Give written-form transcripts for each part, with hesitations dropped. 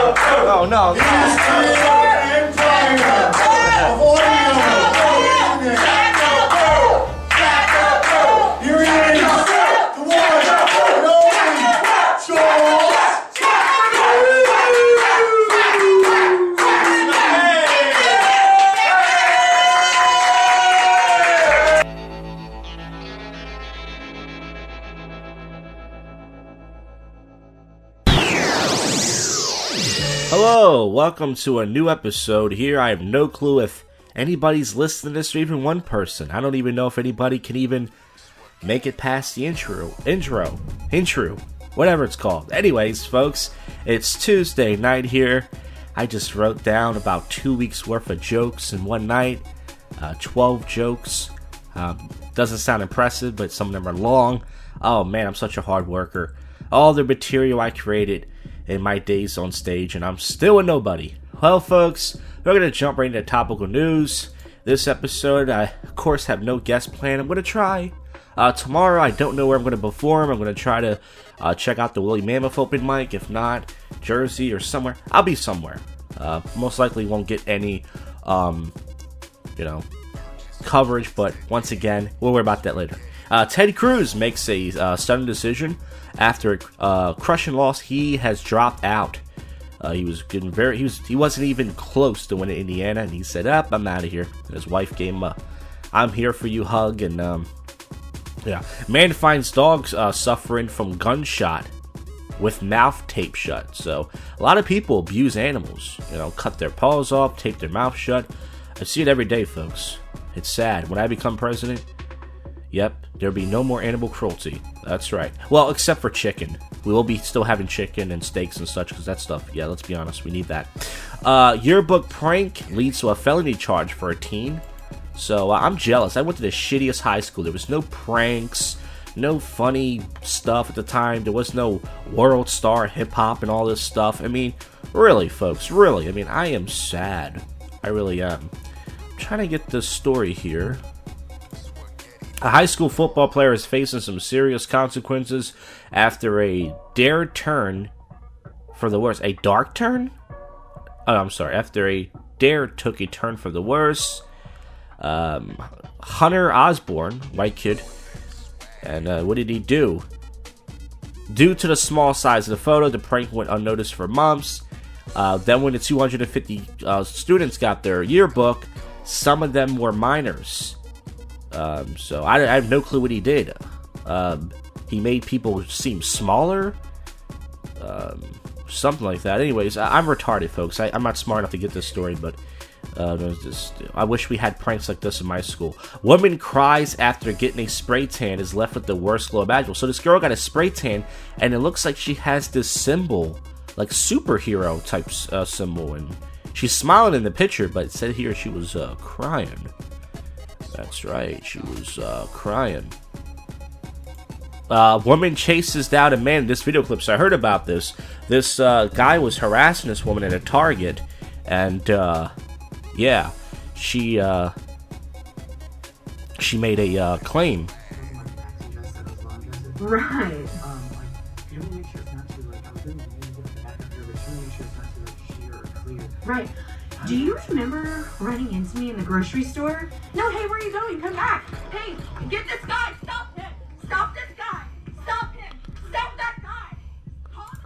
Oh no. Hello, welcome to a new episode here. I have no clue if anybody's listening to this or even one person. I don't even know if anybody can even make it past the intro, whatever it's called. Anyways, folks, it's Tuesday night here. I just wrote down about 2 weeks worth of jokes in one night, 12 jokes. Doesn't sound impressive, but some of them are long. Oh man, I'm such a hard worker. All the material I created in my days on stage, and I'm still a nobody. Well, folks, we're going to jump right into topical news. This episode, I, of course, have no guest plan. I'm going to try. Tomorrow, I don't know where I'm going to perform. I'm going to try to check out the Woolly Mammoth open mic. If not, Jersey or somewhere. I'll be somewhere. Most likely won't get any, coverage, but once again, we'll worry about that later. Ted Cruz makes a sudden decision. After a crushing loss, he has dropped out. He wasn't even close to winning Indiana, and he said, I'm out of here. And his wife gave him a I'm here for you hug, and man finds dogs suffering from gunshot with mouth taped shut. So a lot of people abuse animals, cut their paws off, tape their mouth shut. I see it every day, folks. It's sad. When I become president, yep, there'll be no more animal cruelty. That's right. Well, except for chicken. We will be still having chicken and steaks and such, because that stuff, yeah, let's be honest, we need that. Yearbook prank leads to a felony charge for a teen. So, I'm jealous. I went to the shittiest high school. There was no pranks, no funny stuff at the time. There was no world star hip-hop and all this stuff. I mean, really, folks, really. I mean, I am sad. I really am. I'm trying to get this story here. A high school football player is facing some serious consequences after a dared turn for the worse. A dark turn? Oh, I'm sorry. After a dare took a turn for the worse. Hunter Osborne, white kid. And what did he do? Due to the small size of the photo, the prank went unnoticed for months. Then when the 250 students got their yearbook, some of them were minors. So I have no clue what he did. He made people seem smaller, something like that. Anyways, I'm retarded, folks. I'm not smart enough to get this story, but I wish we had pranks like this in my school. Woman cries after getting a spray tan, is left with the worst glow imaginable. So this girl got a spray tan, and it looks like she has this symbol, like superhero type symbol, and she's smiling in the picture, but it said here she was crying. That's right, she was crying. Woman chases down a man in this video clip. So I heard about this. This guy was harassing this woman at a Target, and she made a claim. Right. Right. Do you remember running into me in the grocery store? No, hey, where are you going? Come back. Hey, get this guy. Stop him. Stop this guy. Stop him. Stop that guy.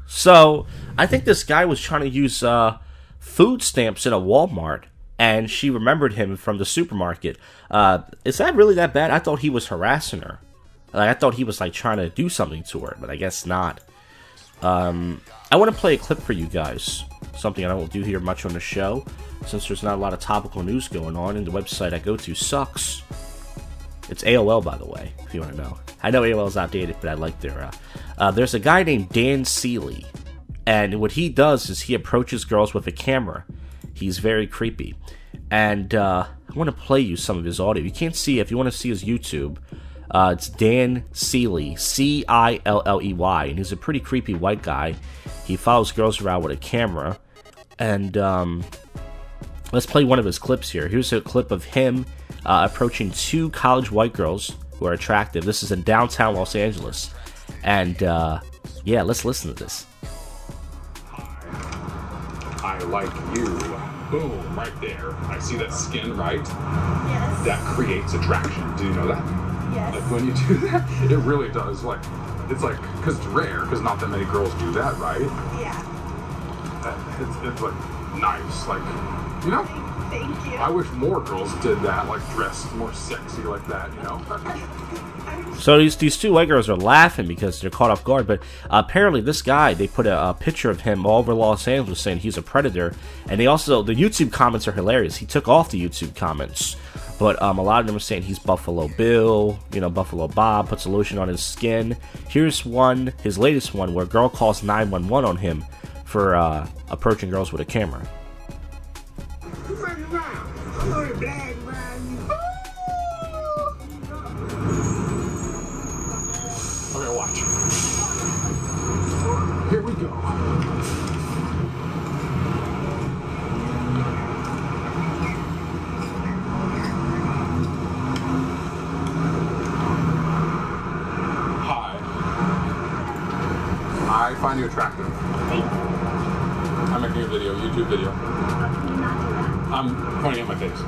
So, I think this guy was trying to use food stamps in a Walmart, and she remembered him from the supermarket. Is that really that bad? I thought he was harassing her. I thought he was trying to do something to her, but I guess not. I want to play a clip for you guys. Something I don't do here much on the show, since there's not a lot of topical news going on, and the website I go to sucks. It's AOL, by the way, if you want to know. I know AOL is outdated, but I like their... there's a guy named Dan Seeley, and what he does is he approaches girls with a camera. He's very creepy. And I want to play you some of his audio. You can't see it. If you want to see his YouTube, it's Dan Seeley, C-I-L-L-E-Y, and he's a pretty creepy white guy. He follows girls around with a camera. And let's play one of his clips here. Here's a clip of him approaching two college white girls who are attractive. This is in downtown Los Angeles. And yeah, let's listen to this. I like you. Boom, right there. I see that skin, right? Yes. That creates attraction. Do you know that? Yes. Like when you do that, it really does. Like, it's like, because it's rare, because not that many girls do that, right? Yeah. It's like nice, like, you know? Thank you. I wish more girls did that, like dressed more sexy like that, you know? So these two white girls are laughing because they're caught off guard, but apparently this guy, they put a picture of him all over Los Angeles saying he's a predator, and they also, the YouTube comments are hilarious. He took off the YouTube comments, but a lot of them are saying he's Buffalo Bill, you know, Buffalo Bob, puts a lotion on his skin. Here's one, his latest one, where a girl calls 911 on him for approaching girls with a camera. Okay, watch. Here we go. Hi. I find you attractive. I'm making a video, YouTube video. I'm pointing at my face.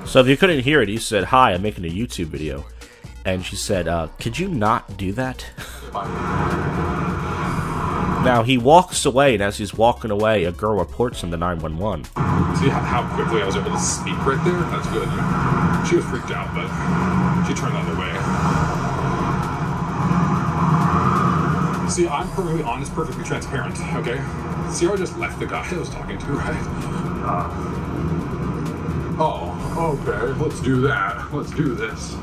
So if you couldn't hear it, he said, "Hi, I'm making a YouTube video." And she said, "Could you not do that?" Bye. Now, he walks away, and as he's walking away, a girl reports him to 911. See how quickly I was able to speak right there? That's good. She was freaked out, but she turned the other way. See, I'm perfectly honest, perfectly transparent, okay? See how I just left the guy I was talking to, right? Oh, okay, let's do that. Let's do this.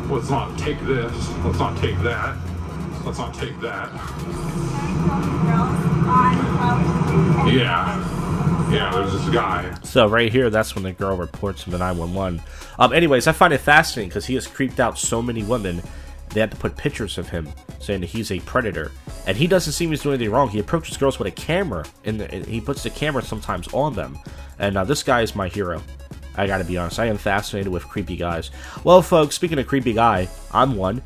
Let's not take this. Let's not take that. Let's not take that. Yeah, there's this guy. So right here, that's when the girl reports him to 911. Anyways, I find it fascinating because he has creeped out so many women. They had to put pictures of him saying that he's a predator, and he doesn't seem he's doing anything wrong. He approaches girls with a camera, and he puts the camera sometimes on them. And this guy is my hero. I gotta be honest, I am fascinated with creepy guys. Well, folks, speaking of creepy guy, I'm one.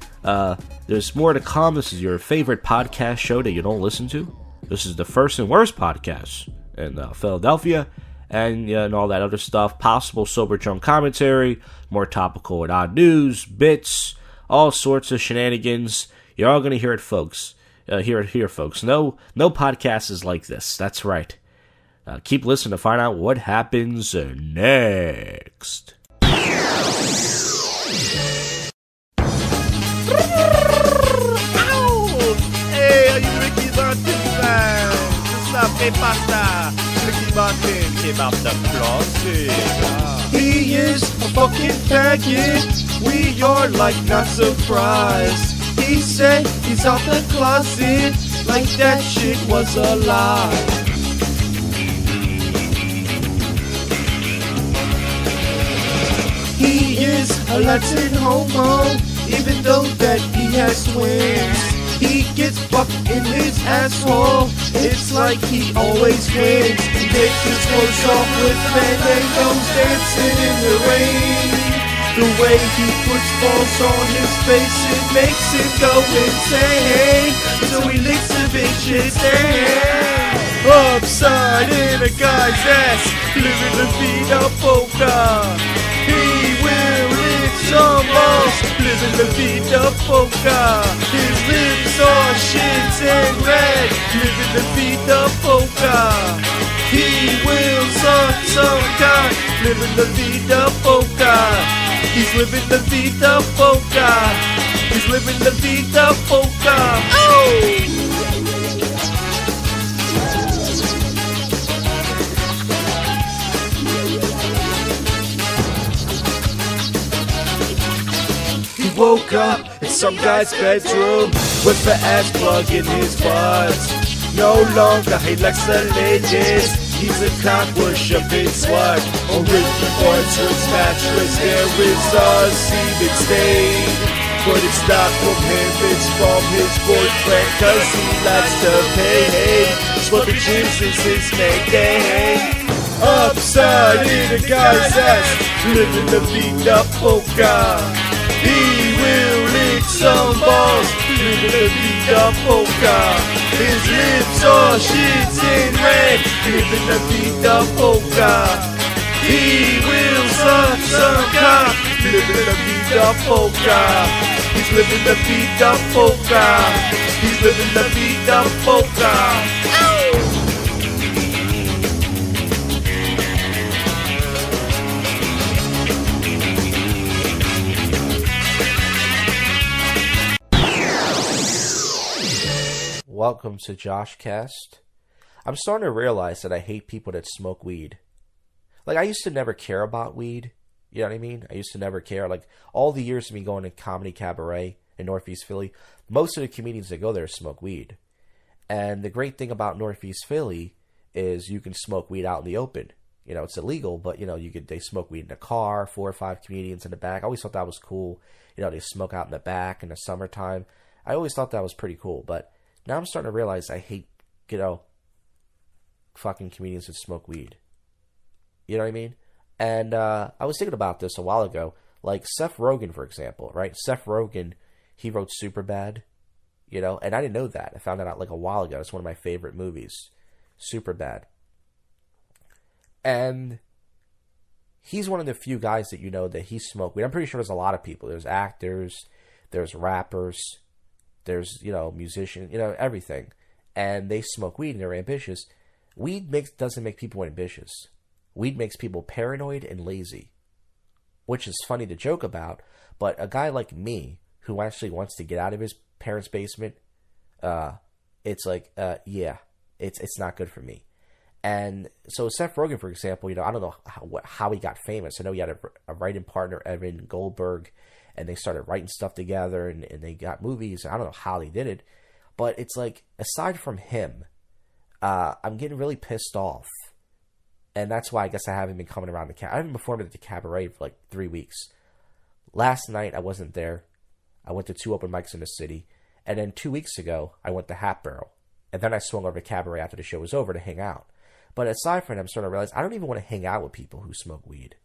There's more to come. This is your favorite podcast show that you don't listen to. This is the first and worst podcast in Philadelphia, and all that other stuff. Possible sober drunk commentary, more topical and odd news, bits, all sorts of shenanigans. You're all gonna hear it, folks. Hear it here, folks. No podcast is like this. That's right. Keep listening to find out what happens next. Hey, are you Ricky Martin fans? C'est ça, fait pas ça. Ricky Martin came out the closet. He is a fucking faggot. We are like not surprised. He said he's out the closet like that shit was a lie. He is a Latin homo, even though that he has twins. He gets fucked in his asshole, it's like he always wins. He takes his clothes off with fandangos, dancing in the rain. The way he puts balls on his face, it makes him go insane. So he licks the bitch's hair upside in a guy's ass, living the vida polka. He will lick some balls, living the vida polka. His lips are shins and red, living the vida polka. He will suck some cock, living the vida polka. He's living the vida polka. He's living the vida polka. Oh! Woke up in some guy's bedroom with the ass plug in his butt. No longer he likes the ladies, he's a cock worshipping slut. On Ricky Barton's mattress there is a semen stain, but it's not from him, it's from his boyfriend, cause he likes to pay. Slipping shoes is his main game. Upside in a guy's ass, living the vida polka. He will live with some balls, living the vida polka. His lips are shits and red, living the vida polka. He will suck some cock, living the vida polka. He's living the vida polka. He's living the vida polka. Welcome to JoshCast. I'm starting to realize that I hate people that smoke weed. Like, I used to never care about weed. You know what I mean? I used to never care. Like, all the years of me going to comedy cabaret in Northeast Philly, most of the comedians that go there smoke weed. And the great thing about Northeast Philly is you can smoke weed out in the open. You know, it's illegal, but, you know, they smoke weed in the car, 4 or 5 comedians in the back. I always thought that was cool. You know, they smoke out in the back in the summertime. I always thought that was pretty cool, but now I'm starting to realize I hate, you know, fucking comedians that smoke weed. You know what I mean? And I was thinking about this a while ago. Like Seth Rogen, for example, right? Seth Rogen, he wrote Superbad, you know? And I didn't know that. I found that out like a while ago. It's one of my favorite movies, Superbad. And he's one of the few guys that you know that he smoked weed. I'm pretty sure there's a lot of people. There's actors, there's rappers, there's, you know, musicians, you know, everything. And they smoke weed and they're ambitious. Weed doesn't make people ambitious. Weed makes people paranoid and lazy, which is funny to joke about. But a guy like me, who actually wants to get out of his parents' basement, it's like, yeah, it's not good for me. And so Seth Rogen, for example, you know, I don't know how he got famous. I know he had a writing partner, Evan Goldberg, and they started writing stuff together, and they got movies. I don't know how they did it, but it's like, aside from him, I'm getting really pissed off. And that's why I guess I haven't been coming around I haven't performed at the cabaret for like 3 weeks. Last night, I wasn't there. I went to 2 open mics in the city. And then 2 weeks ago, I went to Hat Barrel. And then I swung over to cabaret after the show was over to hang out. But aside from it, I'm starting to realize I don't even want to hang out with people who smoke weed.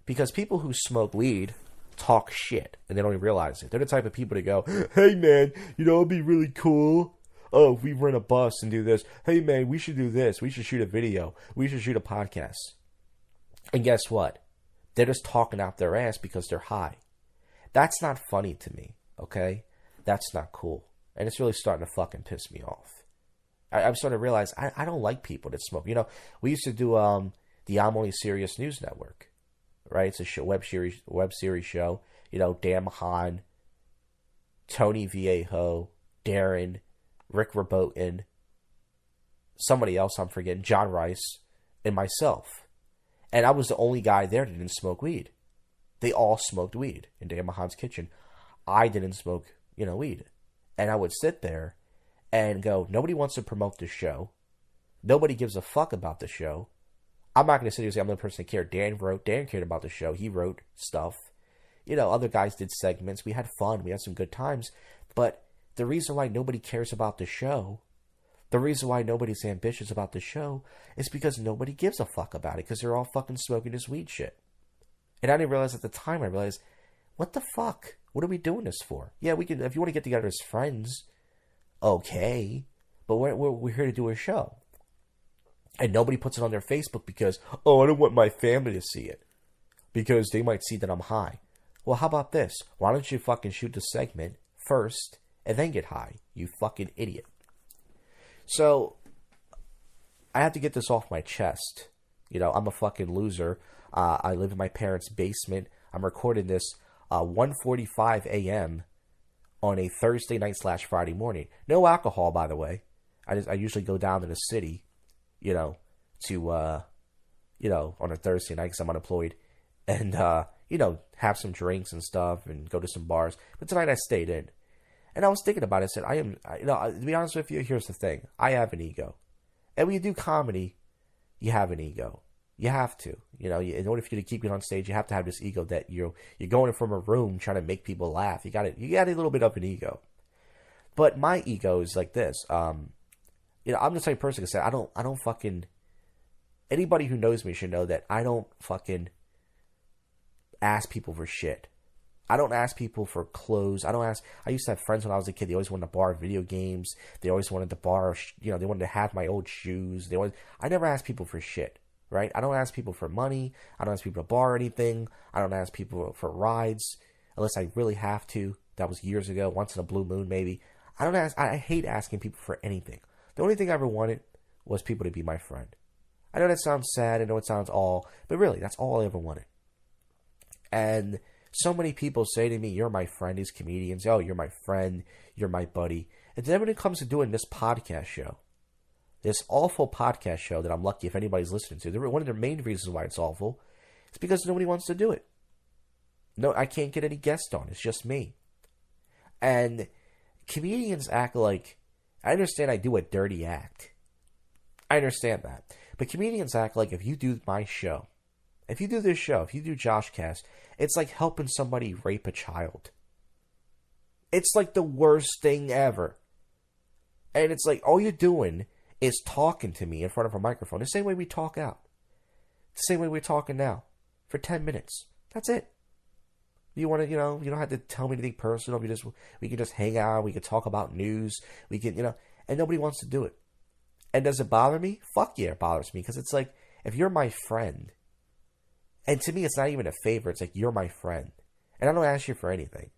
Because people who smoke weed talk shit, and they don't even realize it. They're the type of people to go, hey man, you know, it'd be really cool. Oh, if we rent a bus and do this. Hey man, we should do this. We should shoot a video. We should shoot a podcast. And guess what? They're just talking out their ass because they're high. That's not funny to me, okay? That's not cool. And it's really starting to fucking piss me off. I'm starting to realize I don't like people that smoke. You know, we used to do the I'm Only Serious News Network. Right, it's a show, web series show. You know, Dan Mahan, Tony Viejo, Darren, Rick Rabotin, somebody else I'm forgetting, John Rice, and myself. And I was the only guy there that didn't smoke weed. They all smoked weed in Dan Mahan's kitchen. I didn't smoke, you know, weed. And I would sit there and go, nobody wants to promote the show. Nobody gives a fuck about the show. I'm not going to sit here and say I'm the person that cared. Dan cared about the show. He wrote stuff. You know, other guys did segments. We had fun. We had some good times. But the reason why nobody cares about the show, the reason why nobody's ambitious about the show, is because nobody gives a fuck about it. Because they're all fucking smoking this weed shit. And I didn't realize at the time, I realized, what the fuck? What are we doing this for? Yeah, we can, if you want to get together as friends, okay. But we're here to do a show. And nobody puts it on their Facebook because, oh, I don't want my family to see it. Because they might see that I'm high. Well, how about this? Why don't you fucking shoot the segment first and then get high? You fucking idiot. So, I have to get this off my chest. You know, I'm a fucking loser. I live in my parents' basement. I'm recording this 1:45 a.m. on a Thursday night / Friday morning. No alcohol, by the way. I usually go down to the city, you know, to, you know, on a Thursday night because I'm unemployed. And, you know, have some drinks and stuff and go to some bars. But tonight I stayed in. And I was thinking about it. I said, you know, to be honest with you, here's the thing. I have an ego. And when you do comedy, you have an ego. You have to. You know, in order for you to keep it on stage, you have to have this ego that you're going from a room trying to make people laugh. You got a little bit of an ego. But my ego is like this. You know, I'm the type of person to say, I don't fucking, anybody who knows me should know that I don't fucking ask people for shit. I don't ask people for clothes. I used to have friends when I was a kid. They always wanted to borrow video games. They always wanted to borrow, they wanted to have my old shoes. I never ask people for shit, right? I don't ask people for money. I don't ask people to borrow anything. I don't ask people for rides unless I really have to. That was years ago, once in a blue moon maybe. I hate asking people for anything. The only thing I ever wanted was people to be my friend. I know that sounds sad. I know it sounds but really, that's all I ever wanted. And so many people say to me, you're my friend, these comedians. Oh, you're my friend. You're my buddy. And then when it comes to doing this podcast show, this awful podcast show that I'm lucky if anybody's listening to, one of the main reasons why it's awful is because nobody wants to do it. No, I can't get any guests on. It's just me. And comedians act like, I understand I do a dirty act. I understand that. But comedians act like if you do my show, if you do this show, if you do JoshCast, it's like helping somebody rape a child. It's like the worst thing ever. And it's like all you're doing is talking to me in front of a microphone. The same way we talk out. The same way we're talking now. For 10 minutes. That's it. You want to, you don't have to tell me anything personal. We can just hang out. We can talk about news. We can, and nobody wants to do it. And does it bother me? Fuck yeah, it bothers me. Because it's like, if you're my friend, and to me, it's not even a favor. It's like, you're my friend. And I don't ask you for anything.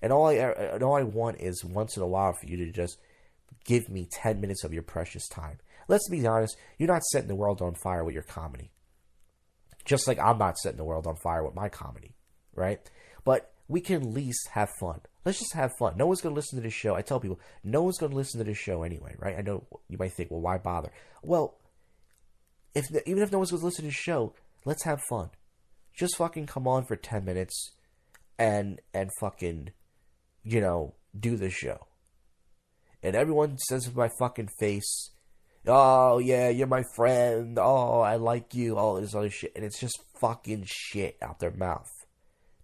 And all I want is once in a while for you to just give me 10 minutes of your precious time. Let's be honest. You're not setting the world on fire with your comedy. Just like I'm not setting the world on fire with my comedy. Right? But we can at least have fun. Let's just have fun. No one's going to listen to this show. I tell people, no one's going to listen to this show anyway. Right? I know you might think, well, why bother? Well, even if no one's going to listen to the show, let's have fun. Just fucking come on for 10 minutes and fucking, do the show. And everyone says to my fucking face, oh, yeah, you're my friend. Oh, I like you. All this other shit. And it's just fucking shit out their mouth.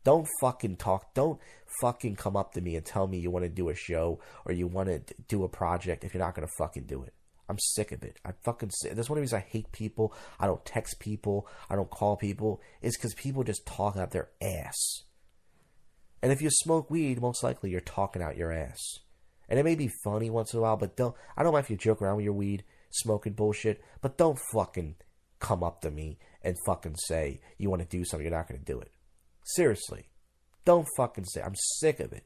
Don't fucking talk. Don't fucking come up to me and tell me you want to do a show or you want to do a project if you're not going to fucking do it. I'm sick of it. I'm fucking sick. That's one of the reasons I hate people. I don't text people. I don't call people. It's because people just talk out their ass. And if you smoke weed, most likely you're talking out your ass. And it may be funny once in a while, but I don't mind if you joke around with your weed, smoking bullshit, but don't fucking come up to me and fucking say you want to do something, you're not going to do it. Seriously. Don't fucking say. I'm sick of it.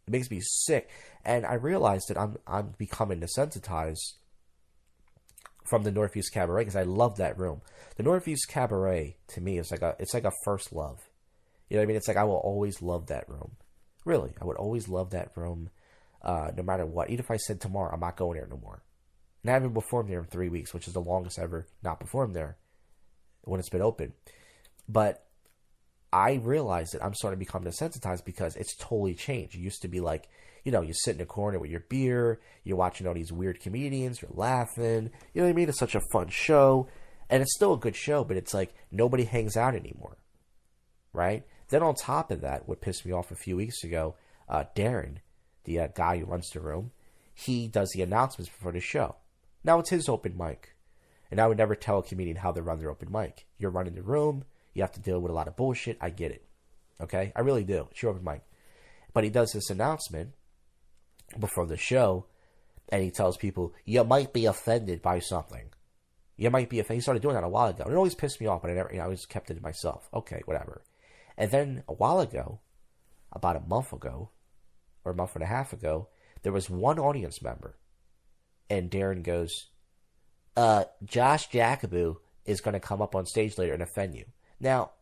It makes me sick. And I realized that I'm becoming desensitized from the Northeast Cabaret because I love that room. The Northeast Cabaret to me is like a first love. You know what I mean? It's like I will always love that room. Really, I would always love that room, no matter what. Even if I said tomorrow I'm not going there no more. And I haven't performed there in 3 weeks, which is the longest I ever not performed there when it's been open. But I realized that I'm starting to become desensitized because it's totally changed. It used to be like, you sit in a corner with your beer, you're watching all these weird comedians, you're laughing, you know what I mean? It's such a fun show, and it's still a good show, but it's like nobody hangs out anymore, right? Then on top of that, what pissed me off a few weeks ago, Darren, the guy who runs the room, he does the announcements before the show. Now it's his open mic, and I would never tell a comedian how to run their open mic. You're running the room, you have to deal with a lot of bullshit, I get it, okay? I really do, it's your open mic. But he does this announcement before the show, and he tells people, you might be offended by something. You might be offended. He started doing that a while ago. And it always pissed me off, but I always kept it to myself. Okay, whatever. And then a while ago, about a month ago, or a month and a half ago, there was one audience member. And Darren goes, Josh Jacobu is going to come up on stage later and offend you. Now,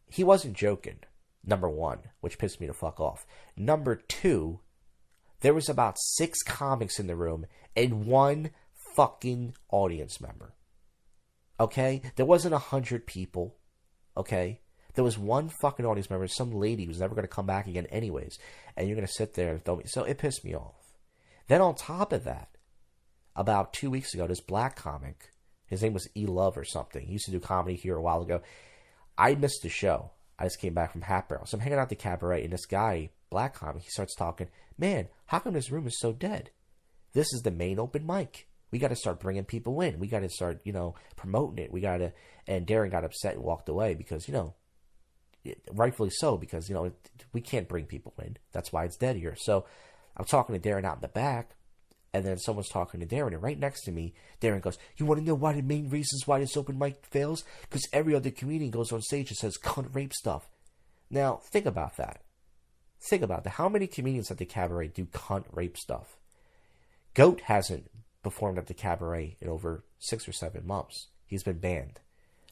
he wasn't joking, number one, which pissed me the fuck off. Number two, there was about 6 comics in the room and one fucking audience member. Okay? There wasn't 100 people. Okay? There was one fucking audience member, some lady who's never going to come back again anyways. And you're going to sit there and throw me. So it pissed me off. Then on top of that, about 2 weeks ago, this black comic, his name was E-Love or something. He used to do comedy here a while ago. I missed the show. I just came back from Hat Barrel. So I'm hanging out at the cabaret, and this guy, black comic, he starts talking, man, how come this room is so dead? This is the main open mic. We got to start bringing people in. We got to start, promoting it. And Darren got upset and walked away because, rightfully so, because, we can't bring people in. That's why it's dead here. So I'm talking to Darren out in the back, and then someone's talking to Darren, and right next to me, Darren goes, "You want to know why the main reasons why this open mic fails? Because every other comedian goes on stage and says cunt rape stuff." Now, think about that. Think about that. How many comedians at the cabaret do cunt rape stuff? Goat hasn't performed at the cabaret in over 6 or 7 months. He's been banned.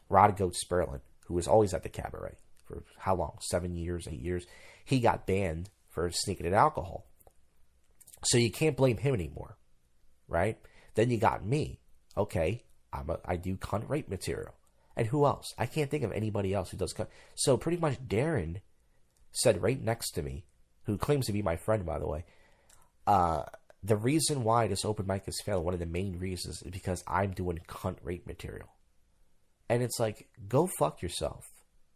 Rod Goat Sperlin, who was always at the cabaret for how long? 7 years, 8 years. He got banned for sneaking in alcohol. So you can't blame him anymore, right? Then you got me. Okay, I do cunt rape material. And who else? I can't think of anybody else who does cunt. So pretty much Darren said right next to me, who claims to be my friend, by the way, the reason why this open mic is failing, one of the main reasons, is because I'm doing cunt rape material. And it's like, go fuck yourself.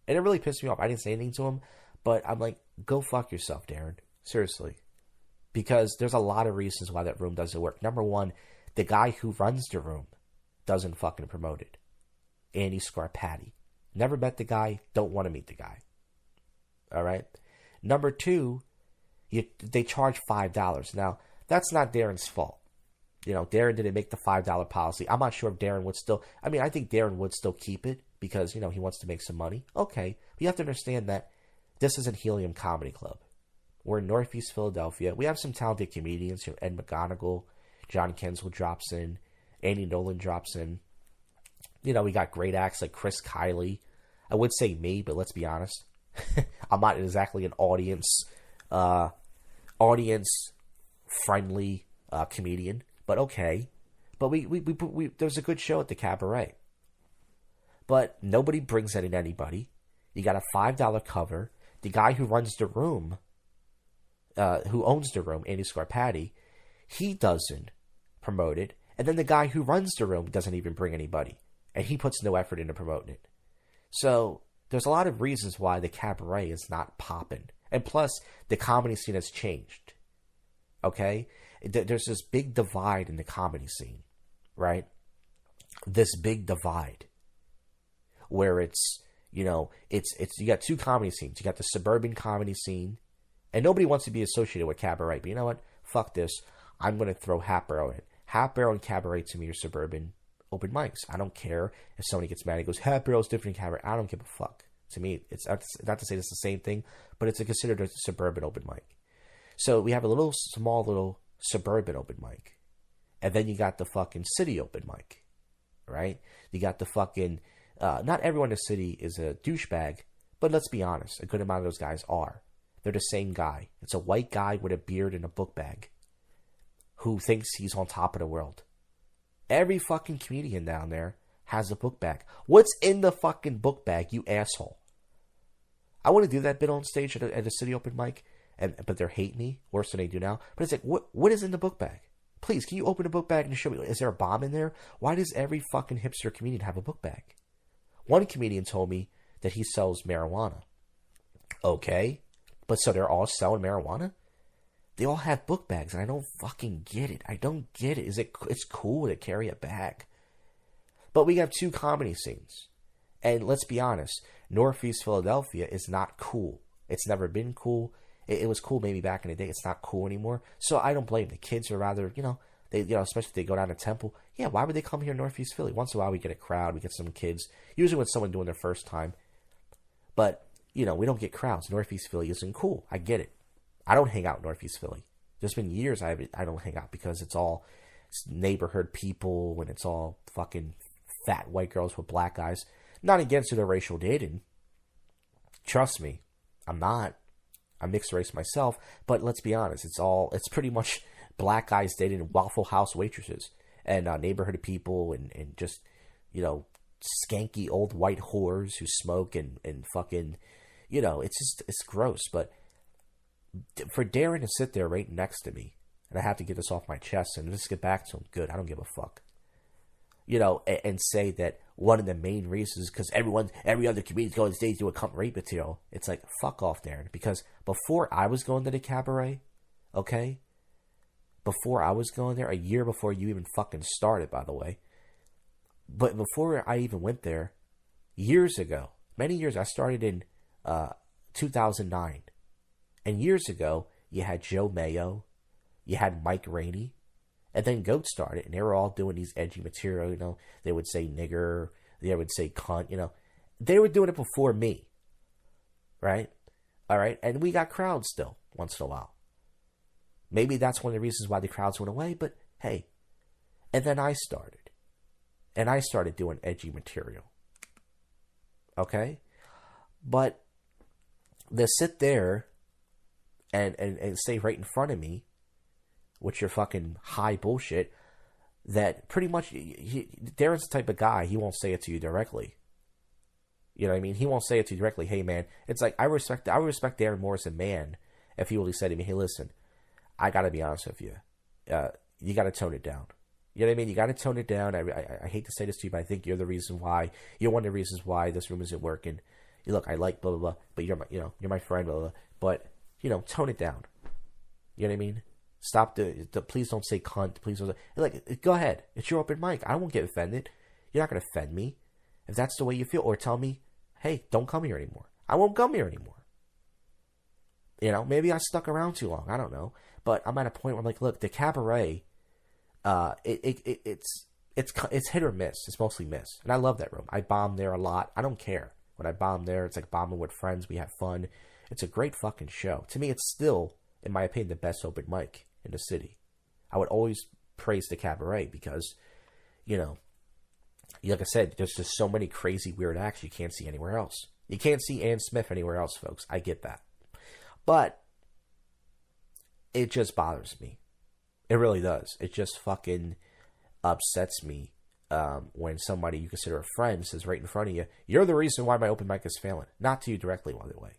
And it really pissed me off. I didn't say anything to him, but I'm like, go fuck yourself, Darren. Seriously. Because there's a lot of reasons why that room doesn't work. Number one, the guy who runs the room doesn't fucking promote it. Andy Scarpati. Never met the guy, don't want to meet the guy. All right? Number two, they charge $5. Now, that's not Darren's fault. Darren didn't make the $5 policy. I'm not sure if Darren would still... I think Darren would still keep it because, he wants to make some money. Okay. But you have to understand that this isn't Helium Comedy Club. We're in Northeast Philadelphia. We have some talented comedians. Ed McGonigal, John Kensel drops in. Andy Nolan drops in. We got great acts like Chris Kiley. I would say me, but let's be honest. I'm not exactly an audience-friendly comedian. But okay. But we there was a good show at the cabaret. But nobody brings in anybody. You got a $5 cover. The guy who runs the room, who owns the room, Andy Scarpati, he doesn't promote it. And then the guy who runs the room doesn't even bring anybody. And he puts no effort into promoting it. So there's a lot of reasons why the cabaret is not popping. And plus, the comedy scene has changed. Okay? There's this big divide in the comedy scene, right? This big divide where it's, you got two comedy scenes. You got the suburban comedy scene, and nobody wants to be associated with cabaret. But you know what? Fuck this. I'm going to throw Hat Barrel in. Hat Barrel and cabaret to me are suburban open mics. I don't care if somebody gets mad and goes, Hat Barrel's different than cabaret. I don't give a fuck. To me, it's not to say it's the same thing, but it's considered a suburban open mic. So we have a small little suburban open mic. And then you got the fucking city open mic, right? You got the fucking... not everyone in the city is a douchebag, but let's be honest, a good amount of those guys are. They're the same guy. It's a white guy with a beard and a book bag who thinks he's on top of the world. Every fucking comedian down there has a book bag. What's in the fucking book bag, you asshole? I want to do that bit on stage at a city open mic, but they're hating me worse than they do now. But it's like, what is in the book bag? Please, can you open a book bag and show me? Is there a bomb in there? Why does every fucking hipster comedian have a book bag? One comedian told me that he sells marijuana. Okay, but so they're all selling marijuana? They all have book bags, and I don't fucking get it. I don't get it. It's cool to carry a bag. But we have two comedy scenes. And let's be honest, Northeast Philadelphia is not cool. It's never been cool. It was cool maybe back in the day. It's not cool anymore. So I don't blame the kids. Are rather, especially if they go down to Temple. Yeah, why would they come here Northeast Philly? Once in a while we get a crowd. We get some kids. Usually when someone doing their first time. But, we don't get crowds. Northeast Philly isn't cool. I get it. I don't hang out in Northeast Philly. There's been years I don't hang out because it's all neighborhood people and it's all fucking fat white girls with black eyes. Not against interracial dating. Trust me, I'm not. I'm mixed race myself, but let's be honest, it's pretty much black guys dating Waffle House waitresses and neighborhood people and just, skanky old white whores who smoke and fucking, it's gross. But for Darren to sit there right next to me, and I have to get this off my chest and just get back to him, good, I don't give a fuck. And say that one of the main reasons is because every other comedian's going on stage doing cunt rape material. It's like, fuck off, Darren. Because before I was going to the cabaret, okay? Before I was going there, a year before you even fucking started, by the way. But before I even went there, years ago, many years, I started in 2009. And years ago, you had Joe Mayo, you had Mike Rainey, and then Goat started, and they were all doing these edgy material, you know. They would say nigger, they would say cunt, you know. They were doing it before me, right? All right, and we got crowds still, once in a while. Maybe that's one of the reasons why the crowds went away, but hey. And then I started. And I started doing edgy material. Okay? But to sit there and say right in front of me, with your fucking high bullshit, that pretty much, Darren's the type of guy, he won't say it to you directly. You know what I mean? He won't say it to you directly, hey man. It's like, I respect Darren more as a man if he really said to me, hey listen, I gotta be honest with you. You gotta tone it down. You know what I mean? You gotta tone it down. I hate to say this to you, but I think you're one of the reasons why this room isn't working. Look, I like blah blah blah, but you're my friend, blah blah blah. But, tone it down. You know what I mean? Stop please don't say cunt, please don't go ahead. It's your open mic. I won't get offended. You're not gonna offend me. If that's the way you feel, or tell me, hey, don't come here anymore. I won't come here anymore. Maybe I stuck around too long. I don't know. But I'm at a point where I'm like, look, the cabaret, it's hit or miss. It's mostly miss. And I love that room. I bomb there a lot. I don't care. When I bomb there, it's like bombing with friends. We have fun. It's a great fucking show. To me, it's still, in my opinion, the best open mic in the city. I would always praise the cabaret because, like I said, there's just so many crazy, weird acts you can't see anywhere else. You can't see Ann Smith anywhere else, folks. I get that. But it just bothers me. It really does. It just fucking upsets me when somebody you consider a friend says right in front of you, you're the reason why my open mic is failing. Not to you directly, by the way.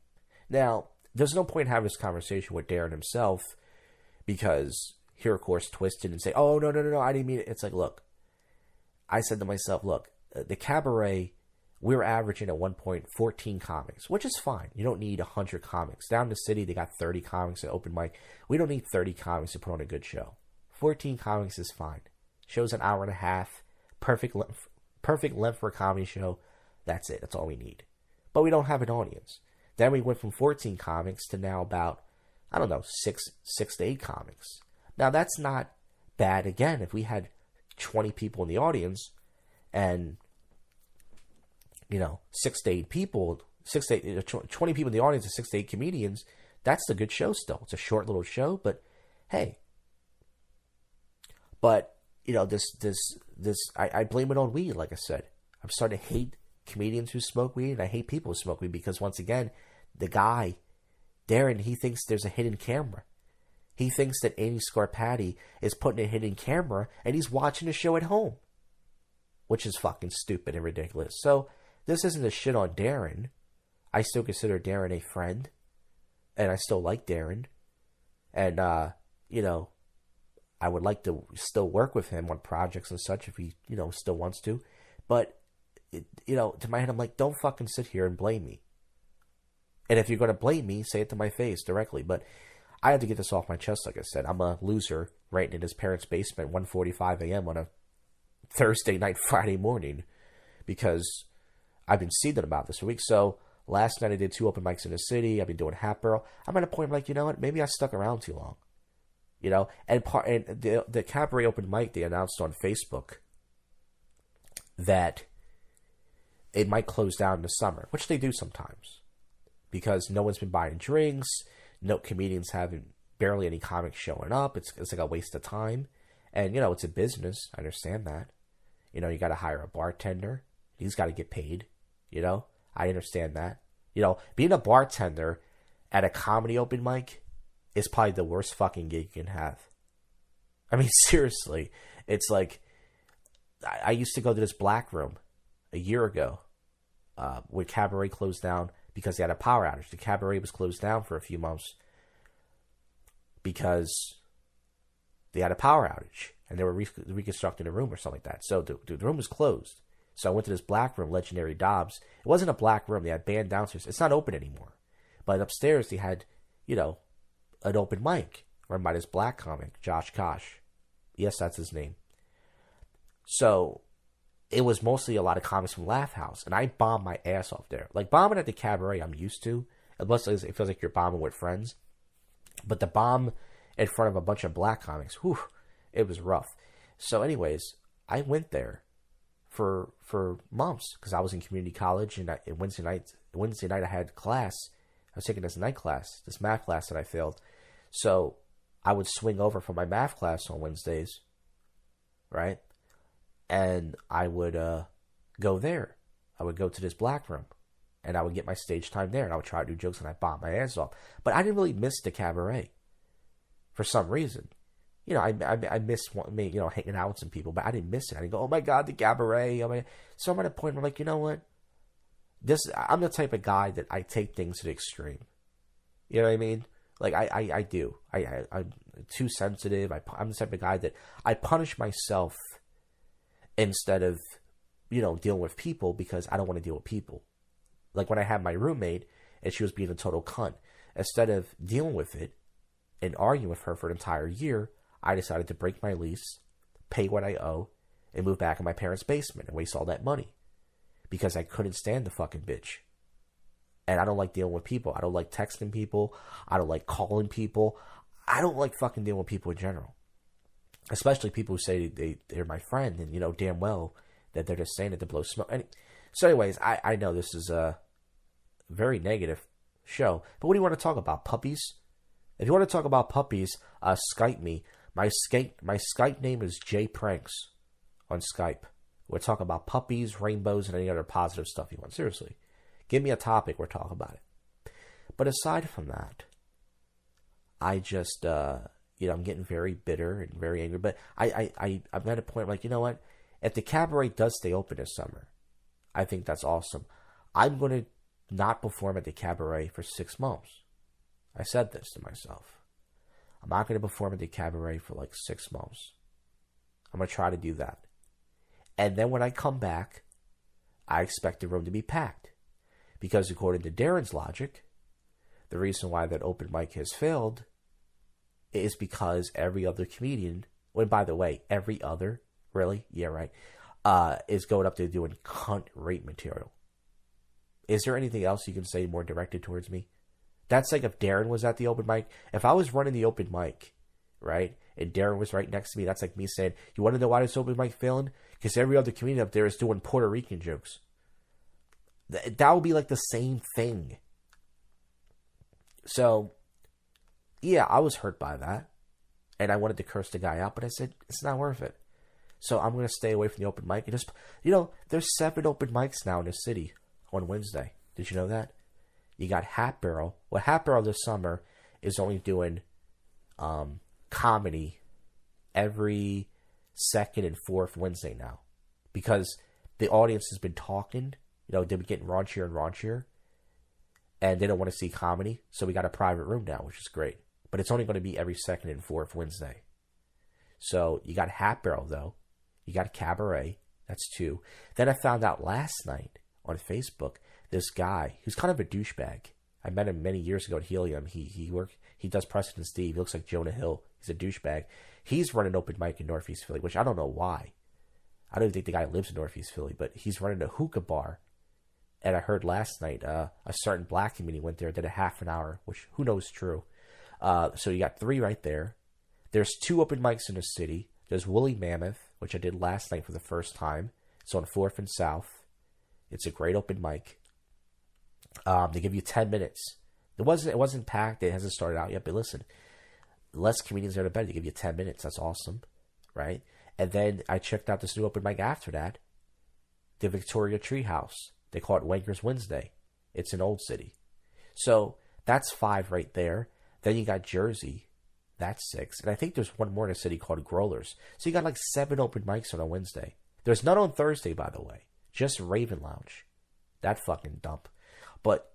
Now, there's no point in having this conversation with Darren himself because he'll, of course, twist it and say, oh, no, I didn't mean it. It's like, look, I said to myself, look, the cabaret, we were averaging at one point 14 comics, which is fine. You don't need 100 comics. Down in the city, they got 30 comics at open mic. We don't need 30 comics to put on a good show. 14 comics is fine. Show's an hour and a half. Perfect length for a comedy show. That's it. That's all we need. But we don't have an audience. Then we went from 14 comics to now about, I don't know, 6 to 8 comics. Now, that's not bad. Again, if we had 20 people in the audience and 6 to 8 people, 20 people in the audience and 6 to 8 comedians, that's a good show still. It's a short little show, but hey. But, I blame it on weed, like I said. I'm starting to hate comedians who smoke weed, and I hate people who smoke weed because, once again, the guy, Darren, he thinks there's a hidden camera. He thinks that Andy Scarpati is putting a hidden camera, and he's watching the show at home, which is fucking stupid and ridiculous. So, this isn't a shit on Darren. I still consider Darren a friend, and I still like Darren. And, I would like to still work with him on projects and such if he, still wants to. But, to my head, I'm like, don't fucking sit here and blame me. And if you're going to blame me, say it to my face directly. But I have to get this off my chest, like I said. I'm a loser writing in his parents' basement 1:45 a.m. on a Thursday night, Friday morning. Because I've been seething about this for weeks. So last night I did 2 open mics in the city. I've been doing Hat Barrel. I'm at a point like, you know what? Maybe I stuck around too long. And the cabaret open mic, they announced on Facebook that it might close down in the summer, which they do sometimes because no one's been buying drinks. No comedians haven't, barely any comics showing up. It's like a waste of time. And, it's a business. I understand that. You got to hire a bartender. He's got to get paid. I understand that. Being a bartender at a comedy open mic is probably the worst fucking gig you can have. I mean, seriously. It's like, I used to go to this black room a year ago when Cabaret closed down because they had a power outage. The Cabaret was closed down for a few months because they had a power outage and they were reconstructing a room or something like that. So the room was closed. So I went to this black room, Legendary Dobbs. It wasn't a black room. They had band downstairs. It's not open anymore. But upstairs they had, an open mic run by this black comic, JoshCast. Yes, that's his name. So it was mostly a lot of comics from Laugh House, and I bombed my ass off there. Like, bombing at the cabaret, I'm used to. Unless it feels like you're bombing with friends. But the bomb in front of a bunch of black comics, whew, it was rough. So anyways, I went there for months because I was in community college, and Wednesday night I had class. I was taking this night class, this math class that I failed. So I would swing over from my math class on Wednesdays, right? And I would go there. I would go to this black room, and I would get my stage time there, and I would try to do jokes, and I bombed my ass off. But I didn't really miss the cabaret for some reason. You know, I miss, you know, hanging out with some people, but I didn't miss it. I didn't go, oh my God, the cabaret. Oh my. So I'm at a point where I'm like, you know what? I'm the type of guy that I take things to the extreme. You know what I mean? Like, I do. I'm too sensitive. I'm the type of guy that I punish myself instead of, you know, dealing with people because I don't want to deal with people. Like when I had my roommate and she was being a total cunt, instead of dealing with it and arguing with her for an entire year, I decided to break my lease, pay what I owe, and move back in my parents' basement and waste all that money because I couldn't stand the fucking bitch. And I don't like dealing with people. I don't like texting people. I don't like calling people. I don't like fucking dealing with people in general. Especially people who say they're my friend and, you know, damn well that they're just saying it to blow smoke. So anyways, I know this is a very negative show. But what do you want to talk about? Puppies? If you want to talk about puppies, Skype me. My Skype name is J Pranks on Skype. We'll talk about puppies, rainbows, and any other positive stuff you want. Seriously. Give me a topic, we'll talk about it. But aside from that, I just, you know, I'm getting very bitter and very angry. But I'm at a point like, you know what? If the cabaret does stay open this summer, I think that's awesome. I'm going to not perform at the cabaret for 6 months. I said this to myself. I'm not going to perform at the cabaret for like 6 months. I'm going to try to do that. And then when I come back, I expect the room to be packed. Because according to Darren's logic, the reason why that open mic has failed is because every other comedian, and by the way, every other, really? Yeah, right, is going up there doing cunt rape material. Is there anything else you can say more directed towards me? That's like if Darren was at the open mic. If I was running the open mic, right, and Darren was right next to me, that's like me saying, you want to know why this open mic failing? Because every other comedian up there is doing Puerto Rican jokes. That would be like the same thing. So, yeah, I was hurt by that. And I wanted to curse the guy out, but I said, it's not worth it. So I'm going to stay away from the open mic. And just, you know, there's 7 open mics now in the city on Wednesday. Did you know that? You got Hat Barrel. Well, Hat Barrel this summer is only doing comedy every second and fourth Wednesday now. Because the audience has been talking. You know, they've been getting raunchier and raunchier. And they don't want to see comedy. So we got a private room now, which is great. But it's only going to be every second and fourth Wednesday. So you got Hat Barrel, though. You got Cabaret. That's 2. Then I found out last night on Facebook, this guy, who's kind of a douchebag. I met him many years ago at Helium. He does Preston and Steve. He looks like Jonah Hill. He's a douchebag. He's running open mic in Northeast Philly, which I don't know why. I don't even think the guy lives in Northeast Philly, but he's running a hookah bar. And I heard last night a certain black comedian went there, did a half an hour, which who knows is true. So you got 3 right there. There's 2 open mics in the city. There's Woolly Mammoth, which I did last night for the first time. It's on 4th and South. It's a great open mic. They give you 10 minutes. It wasn't packed. It hasn't started out yet. But listen, less comedians are the better. They give you 10 minutes. That's awesome, right? And then I checked out this new open mic after that, the Victoria Treehouse. They call it Wankers Wednesday. It's in Old City. So that's 5 right there. Then you got Jersey. That's 6. And I think there's one more in a city called Growlers. So you got like 7 open mics on a Wednesday. There's none on Thursday, by the way. Just Raven Lounge. That fucking dump. But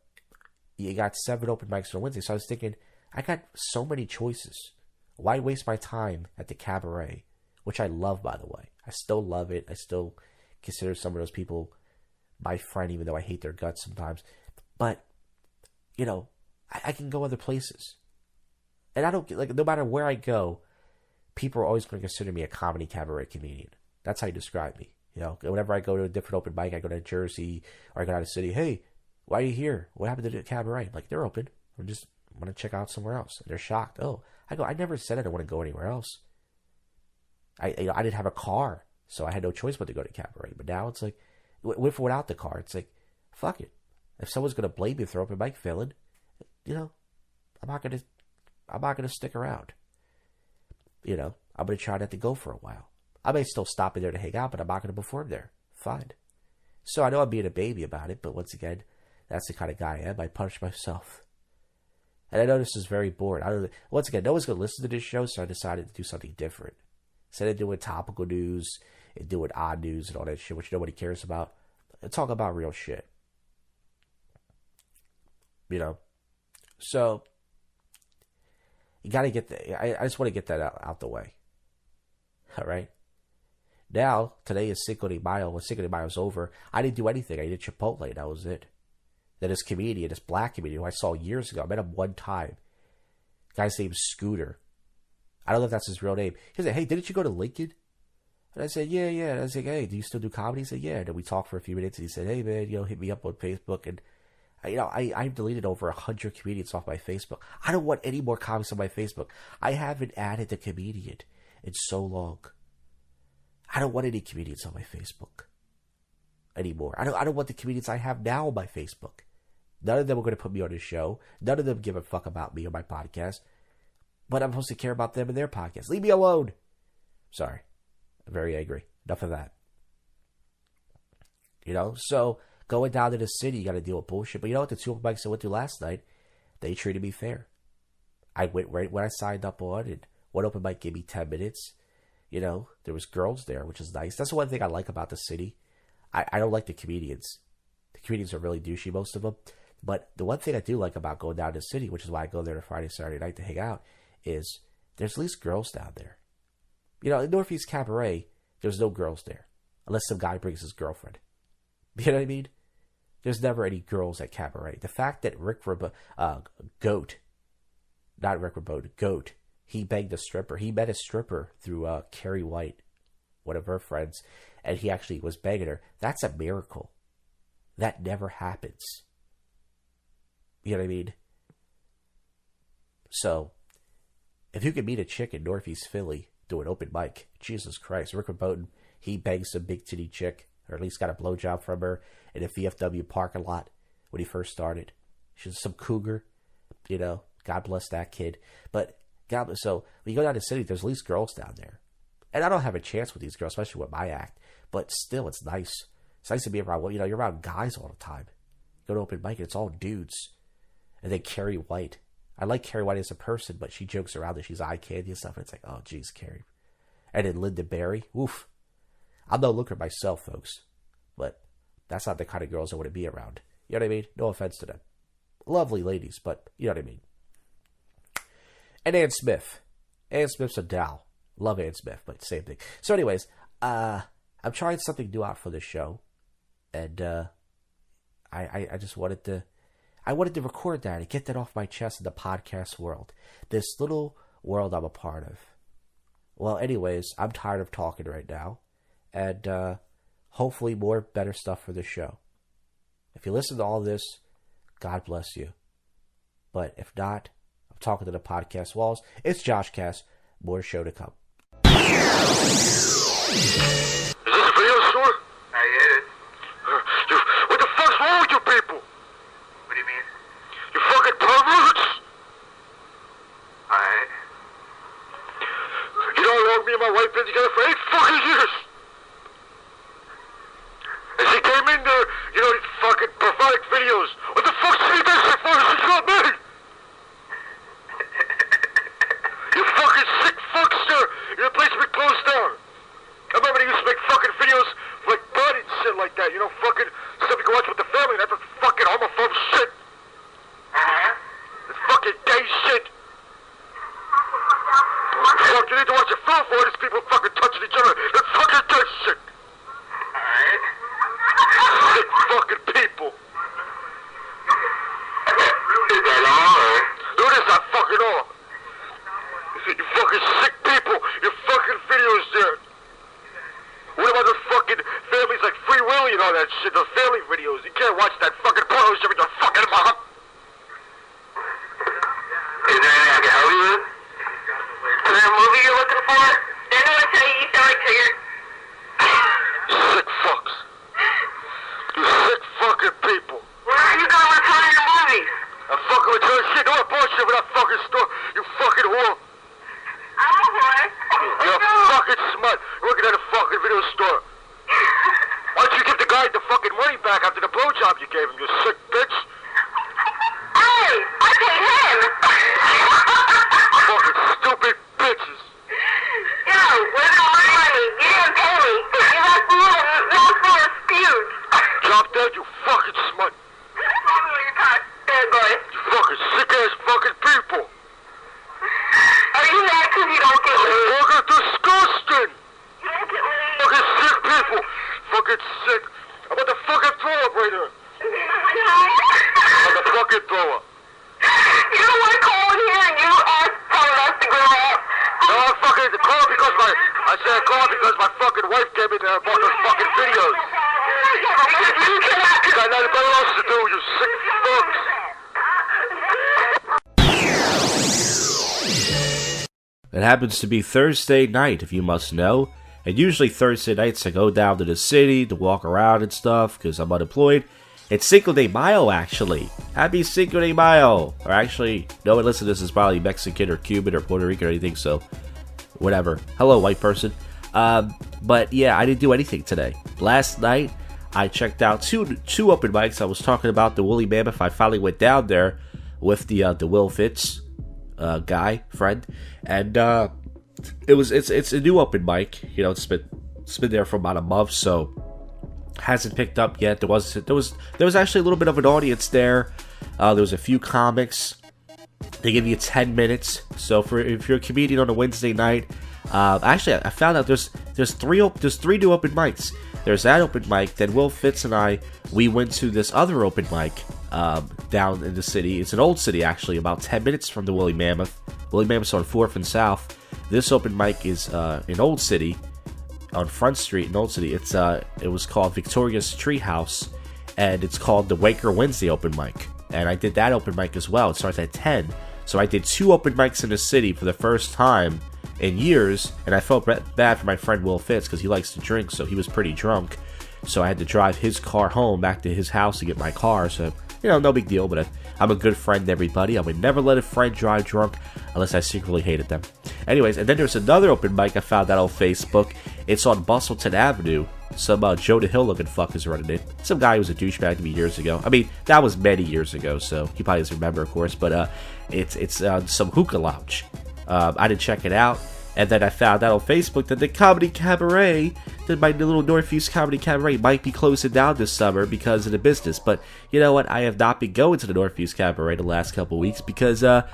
you got 7 open mics on a Wednesday. So I was thinking, I got so many choices. Why waste my time at the Cabaret? Which I love, by the way. I still love it. I still consider some of those people my friend, even though I hate their guts sometimes. But, you know, I can go other places. And I don't, like, no matter where I go, people are always going to consider me a comedy cabaret comedian. That's how you describe me. You know, whenever I go to a different open mic, I go to Jersey or I go out of the city. Hey, why are you here? What happened to the cabaret? Like, they're open. I just want to check out somewhere else. And they're shocked. Oh, I go. I never said I don't want to go anywhere else. I didn't have a car, so I had no choice but to go to cabaret. But now it's like, with or without the car, it's like, fuck it. If someone's gonna blame me for open mic failing, you know, I'm not gonna stick around. You know, I'm gonna try not to go for a while. I may still stop in there to hang out, but I'm not gonna perform there. Fine. So I know I'm being a baby about it, but once again, that's the kind of guy I am. I punish myself. And I know this is very boring. Once again, no one's gonna listen to this show, so I decided to do something different. Instead of doing topical news and doing odd news and all that shit, which nobody cares about, I talk about real shit. You know? So, you gotta get I just want to get that out the way. Alright? Now, today is Cinco de Mayo. When Cinco de Mayo was over, I didn't do anything. I did Chipotle. That was it. Then this comedian, this black comedian who I saw years ago, I met him one time. Guy's name's Scooter. I don't know if that's his real name. He said, hey, didn't you go to Lincoln? And I said, yeah. And I was like, hey, do you still do comedy? He said, yeah. And then we talked for a few minutes, and he said, hey, man, hit me up on Facebook. And, I've deleted over 100 comedians off my Facebook. I don't want any more comics on my Facebook. I haven't added a comedian in so long. I don't want any comedians on my Facebook anymore. I don't want the comedians I have now on my Facebook. None of them are going to put me on this show. None of them give a fuck about me or my podcast. But I'm supposed to care about them and their podcast. Leave me alone. Sorry. I'm very angry. Enough of that. You know, so going down to the city, you got to deal with bullshit. But you know what? The two open mics I went to last night, they treated me fair. I went right when I signed up on, and one open mic gave me 10 minutes. You know, there was girls there, which is nice. That's the one thing I like about the city. I don't like the comedians. The comedians are really douchey, most of them. But the one thing I do like about going down to the city, which is why I go there to Friday, Saturday night to hang out, is there's at least girls down there. You know, in Northeast Cabaret, there's no girls there. Unless some guy brings his girlfriend. You know what I mean? There's never any girls at Cabaret. The fact that Goat, he banged a stripper. He met a stripper through Carrie White, one of her friends, and he actually was banging her. That's a miracle. That never happens. You know what I mean? So, if you could meet a chick in Northeast Philly doing open mic, Jesus Christ, Rick Verboten, he banged some big titty chick, or at least got a blowjob from her in a VFW parking lot when he first started. She's some cougar, you know. God bless that kid. But so when you go down to the city, there's at least girls down there, and I don't have a chance with these girls, especially with my act. But still, it's nice. It's nice to be around. You know, you're around guys all the time. You go to open mic, and it's all dudes. And then Carrie White. I like Carrie White as a person, but she jokes around that she's eye candy and stuff. And it's like, oh, geez, Carrie. And then Linda Berry. Oof. I'm no looker myself, folks. But that's not the kind of girls I want to be around. You know what I mean? No offense to them. Lovely ladies, but you know what I mean. And Ann Smith. Ann Smith's a doll. Love Ann Smith, but same thing. So anyways, I'm trying something new out for this show. And I just wanted to... I wanted to record that and get that off my chest in the podcast world. This little world I'm a part of. Well, anyways, I'm tired of talking right now. And hopefully more better stuff for the show. If you listen to all this, God bless you. But if not, I'm talking to the podcast walls. It's JoshCast. More show to come. Is this a video store? I get it. What the fuck's wrong with you people? What do you mean? You fucking perverts! Alright. You know how long me and my wife been together for 8 fucking years? And she came in there, you know, these fucking pathetic videos. What the fuck's she did so far since she got married? You fucking sick fuckster! Your place will be closed down. I remember they used to make fucking videos like Bud and shit like that. You know, fucking stuff you can watch with the family. That's a fucking homophobe shit. It's fucking gay shit. Fuck, you need to watch your film for these people fucking touching each other. That's fucking gay shit. Alright. Sick fucking people. Is that all? No, it is not fucking all. You fucking sick people. Your fucking videos there. What about the fucking bullshit, the family videos. You can't watch that fucking porno shit with your fucking mom. Is there anything I can help you with? Is there a movie you're looking for? Did anyone tell you sound like Tigger? Sick fucks. You sick fucking people. Where are you gonna return your movies? I'm fucking return shit. Don't bullshit with that fucking store. You fucking whore. I'm a whore. You're fucking smart. You're working at a fucking video store. Why don't you give the guy the fucking money back after the blowjob you gave him, you sick bitch? Hey, I paid him. Fucking stupid bitches. Yo, where's all my money? You didn't pay me. You got full of spewed. Drop dead, you fucking smut. Tell me what you're talking, bad boy. You fucking sick ass fucking people. Are you mad because you don't get laid? Fucking disgusting. You don't get laid. Fucking sick people. Fucking sick. I'm about to fucking throw up right here. I'm about to fucking throw up. You don't want to call in here and you ask telling us to grow up. No, I fucking call because I call because my fucking wife came in there and bought those fucking videos. You cannot. You got nothing else to do, you sick fucks. It happens to be Thursday night, if you must know. And usually Thursday nights I go down to the city to walk around and stuff because I'm unemployed. It's Cinco de Mayo, actually. Happy Cinco de Mayo. Or actually, no one listening to this is probably Mexican or Cuban or Puerto Rican or anything, so whatever. Hello, white person. But yeah, I didn't do anything today. Last night, I checked out two open mics. I was talking about the Woolly Mammoth. I finally went down there with the Will Fitz guy, friend. And it's a new open mic. You know, it's been there for about a month, so hasn't picked up yet. There was actually a little bit of an audience there. There was a few comics. They give you 10 minutes. So if you're a comedian on a Wednesday night, actually I found out there's three new open mics. There's that open mic. Then Will Fitz and we went to this other open mic down in the city. It's an old city actually, about 10 minutes from the Woolly Mammoth. Woolly Mammoth's on 4th and South. This open mic is in Old City, on Front Street in Old City. It was called Victoria's Treehouse, and it's called the Waker Wednesday open mic. And I did that open mic as well. It starts at 10. So I did 2 open mics in the city for the first time in years, and I felt bad for my friend Will Fitz because he likes to drink, so he was pretty drunk. So I had to drive his car home back to his house to get my car. So, you know, no big deal, but I'm a good friend to everybody. I would never let a friend drive drunk unless I secretly hated them. Anyways, and then there's another open mic I found out on Facebook. It's on Bustleton Avenue. Some Joe the Hill looking fuck is running it. Some guy who was a douchebag to me years ago. I mean, that was many years ago, so he probably doesn't remember, of course. But it's some hookah lounge. I didn't check it out. And then I found out on Facebook that the Comedy Cabaret, that my little Northeast Comedy Cabaret might be closing down this summer because of the business. But you know what? I have not been going to the Northeast Cabaret the last couple of weeks because a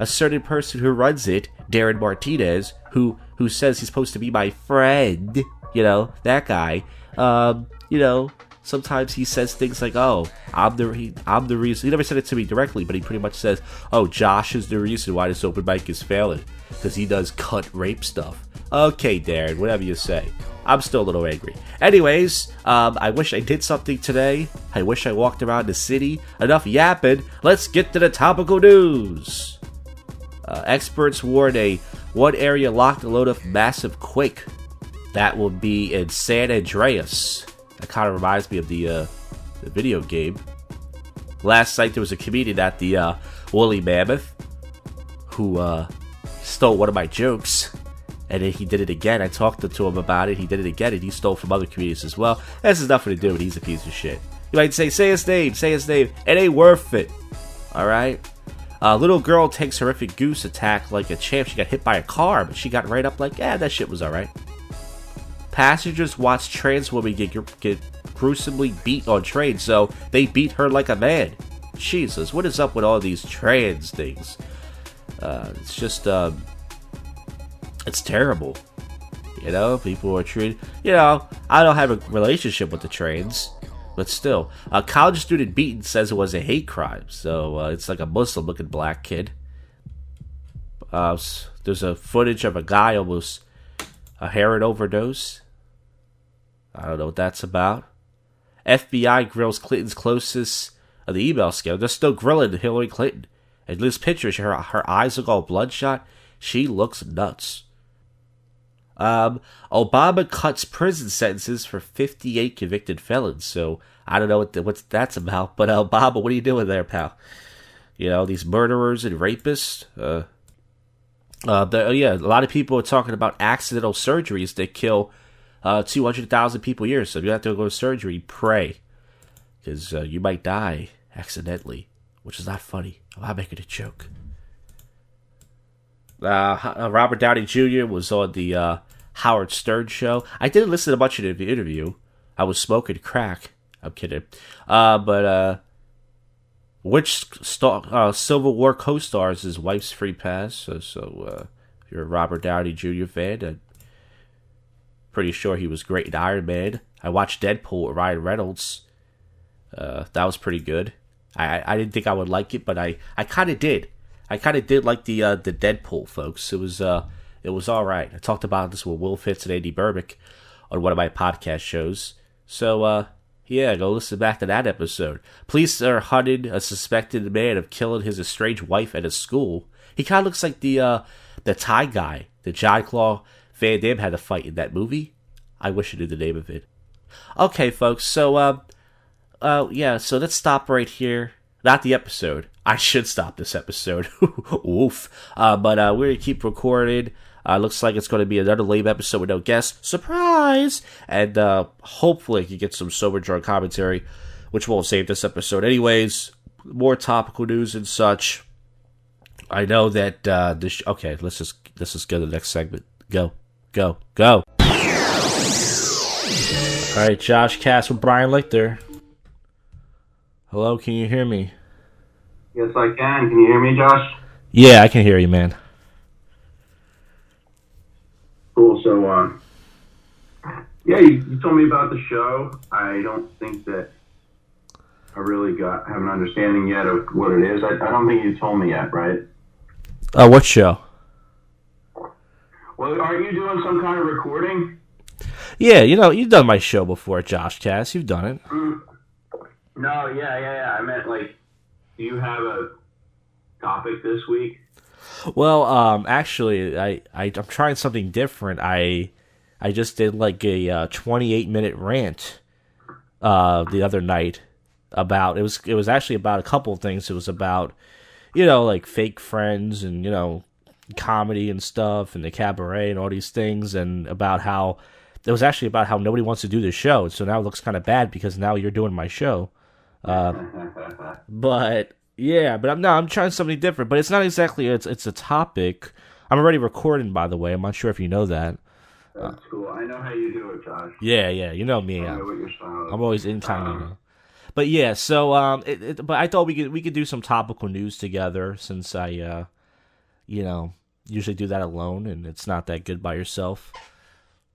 certain person who runs it, Darren Martinez, who says he's supposed to be my friend, you know, that guy, you know, sometimes he says things like, oh, I'm the reason. He never said it to me directly, but he pretty much says, oh, Josh is the reason why this open mic is failing. Because he does cut rape stuff. Okay, Darren, whatever you say. I'm still a little angry. Anyways, I wish I did something today. I wish I walked around the city. Enough yapping. Let's get to the topical news. Experts warn one area locked to load of massive quake. That will be in San Andreas. That kind of reminds me of the video game. Last night there was a comedian at the Woolly Mammoth who stole one of my jokes, and then he did it again. I talked to him about it. He did it again, and he stole from other comedians as well. This has nothing to do with it. He's a piece of shit. You might say his name. It ain't worth it. Alright? A little girl takes horrific goose attack like a champ. She got hit by a car, but she got right up like, that shit was alright. Passengers watch trans women get gruesomely beat on train, so they beat her like a man. Jesus, what is up with all these trans things? It's just, it's terrible. You know, people are treated, you know, I don't have a relationship with the trans, but still. A college student beaten says it was a hate crime, so it's like a Muslim looking black kid. There's a footage of a guy almost a heroin overdose. I don't know what that's about. FBI grills Clinton's closest of the email scandal. They're still grilling Hillary Clinton. And this picture, her eyes look all bloodshot. She looks nuts. Obama cuts prison sentences for 58 convicted felons. So I don't know what that's about. But Obama, what are you doing there, pal? You know, these murderers and rapists. A lot of people are talking about accidental surgeries that kill 200,000 people a year. So if you have to go to surgery, pray. Because you might die accidentally, which is not funny. I'm not making a joke. Robert Downey Jr. was on the Howard Stern show. I didn't listen to much of the interview. I was smoking crack. I'm kidding. Which Civil War co-stars his wife's free pass? So if you're a Robert Downey Jr. fan, I'm pretty sure he was great in Iron Man. I watched Deadpool with Ryan Reynolds. That was pretty good. I didn't think I would like it, but I kind of did. I kind of did like the Deadpool, folks. It was all right. I talked about this with Will Fitz and Andy Burbick on one of my podcast shows. So go listen back to that episode. Police are hunting a suspected man of killing his estranged wife at a school. He kind of looks like the Thai guy that Jean-Claude Van Damme had to fight in that movie. I wish I knew the name of it. Okay, folks. So so let's stop right here. Not the episode. I should stop this episode. Oof. But we're going to keep recording. Looks like it's going to be another lame episode with no guests. Surprise! And hopefully you get some sober drunk commentary, which won't save this episode anyways. More topical news and such. I know that okay, let's just go to the next segment. Go. All right, JoshCast with Brian Lichter. Hello, can you hear me? Yes, I can. Can you hear me, Josh? Yeah, I can hear you, man. Cool. So, you told me about the show. I don't think that I really have an understanding yet of what it is. I don't think you told me yet, right? What show? Well, aren't you doing some kind of recording? Yeah, you've done my show before, JoshCast. You've done it. No, yeah. I meant, do you have a topic this week? Well, actually, I'm trying something different. I just did a 28-minute rant the other night about it was actually about a couple of things. It was about fake friends and comedy and stuff and the cabaret and all these things, and about how it was actually about how nobody wants to do the show. So now it looks kind of bad because now you're doing my show. But I'm trying something different. But it's not exactly it's a topic. I'm already recording, by the way. I'm not sure if you know that. That's cool. I know how you do it, Josh. Yeah, you know me. I know what your style is. I'm always incognito. But yeah, so but I thought we could do some topical news together, since I usually do that alone, and it's not that good by yourself.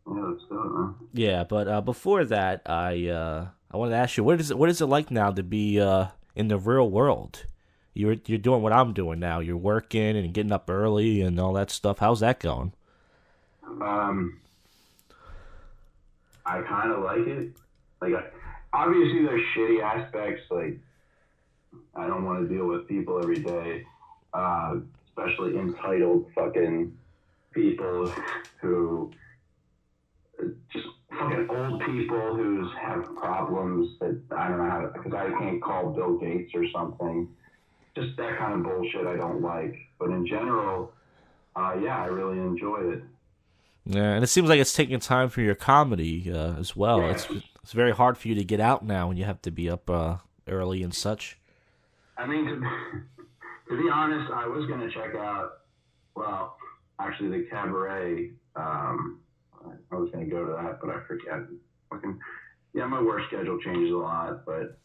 Yeah, let's do it, man. Yeah, but before that, I wanted to ask you, what is it like now to be in the real world? You're doing what I'm doing now. You're working and getting up early and all that stuff. How's that going? I kind of like it. Obviously there's shitty aspects. I don't want to deal with people every day, especially entitled fucking people who just fucking old people who have problems that I don't know how, because I can't call Bill Gates or something. Just that kind of bullshit I don't like. But in general, I really enjoy it. Yeah, and it seems like it's taking time for your comedy as well. Yeah. It's very hard for you to get out now when you have to be up early and such. I mean, to be honest, I was going to check out, the cabaret. I was going to go to that, but I forget. My work schedule changes a lot, but...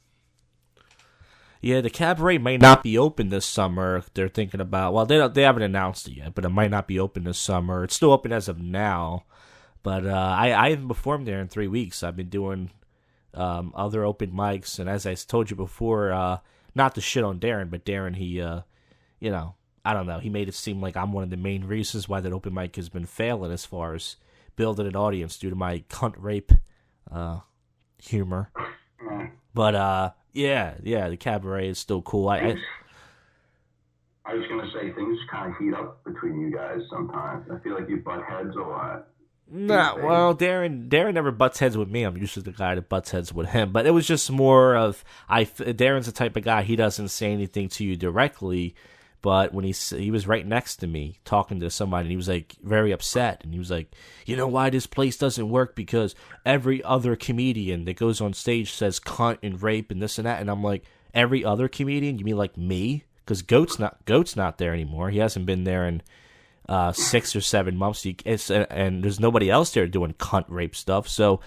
Yeah, the cabaret might not be open this summer. They're thinking about... Well, they haven't announced it yet, but it might not be open this summer. It's still open as of now. But I haven't performed there in 3 weeks. I've been doing other open mics, and as I told you before, not to shit on Darren, but Darren, he, I don't know. He made it seem like I'm one of the main reasons why that open mic has been failing as far as building an audience due to my cunt rape humor. But yeah, the cabaret is still cool. I was gonna say things kind of heat up between you guys sometimes. I feel like you butt heads a lot. Nah, well, Darren never butts heads with me. I'm usually the guy that butts heads with him. But it was just more of Darren's the type of guy, he doesn't say anything to you directly, but when he was right next to me talking to somebody, and he was like very upset, and he was like, you know why this place doesn't work? Because every other comedian that goes on stage says cunt and rape and this and that, and I'm like, every other comedian? You mean like me? Because Goat's not there anymore. He hasn't been there in 6 or 7 months, and there's nobody else there doing cunt rape stuff. So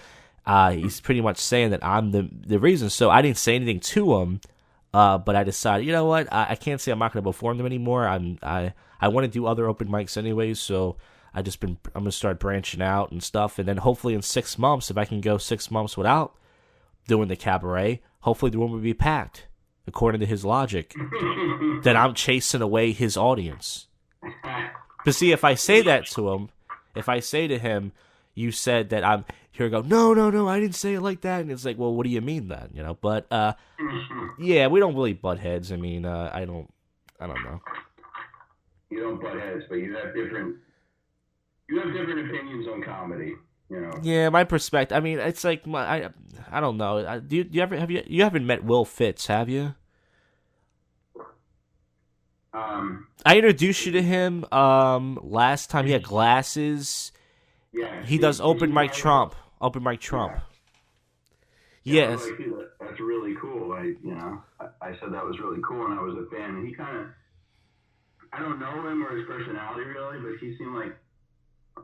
he's pretty much saying that I'm the reason. So I didn't say anything to him, but I decided, you know what, I can't say I'm not going to perform them anymore. I want to do other open mics anyways. So I'm gonna start branching out and stuff, and then hopefully in 6 months, if I can go 6 months without doing the cabaret, hopefully the room will be packed. According to his logic, that I'm chasing away his audience. But see, if I say that to him, if I say to him, you said that I'm here, go, no, I didn't say it like that. And it's like, well, what do you mean then? You know, but, yeah, we don't really butt heads. I mean, I don't know. You don't butt heads, but you have different opinions on comedy, you know? Yeah, my perspective, I mean, it's like, I don't know. You haven't met Will Fitz, have you? I introduced you to him last time. He had glasses. Yeah. He does open mic Trump. Yes. That's really cool. I said that was really cool, and I was a fan. And he kind of, I don't know him or his personality really, but he seemed like,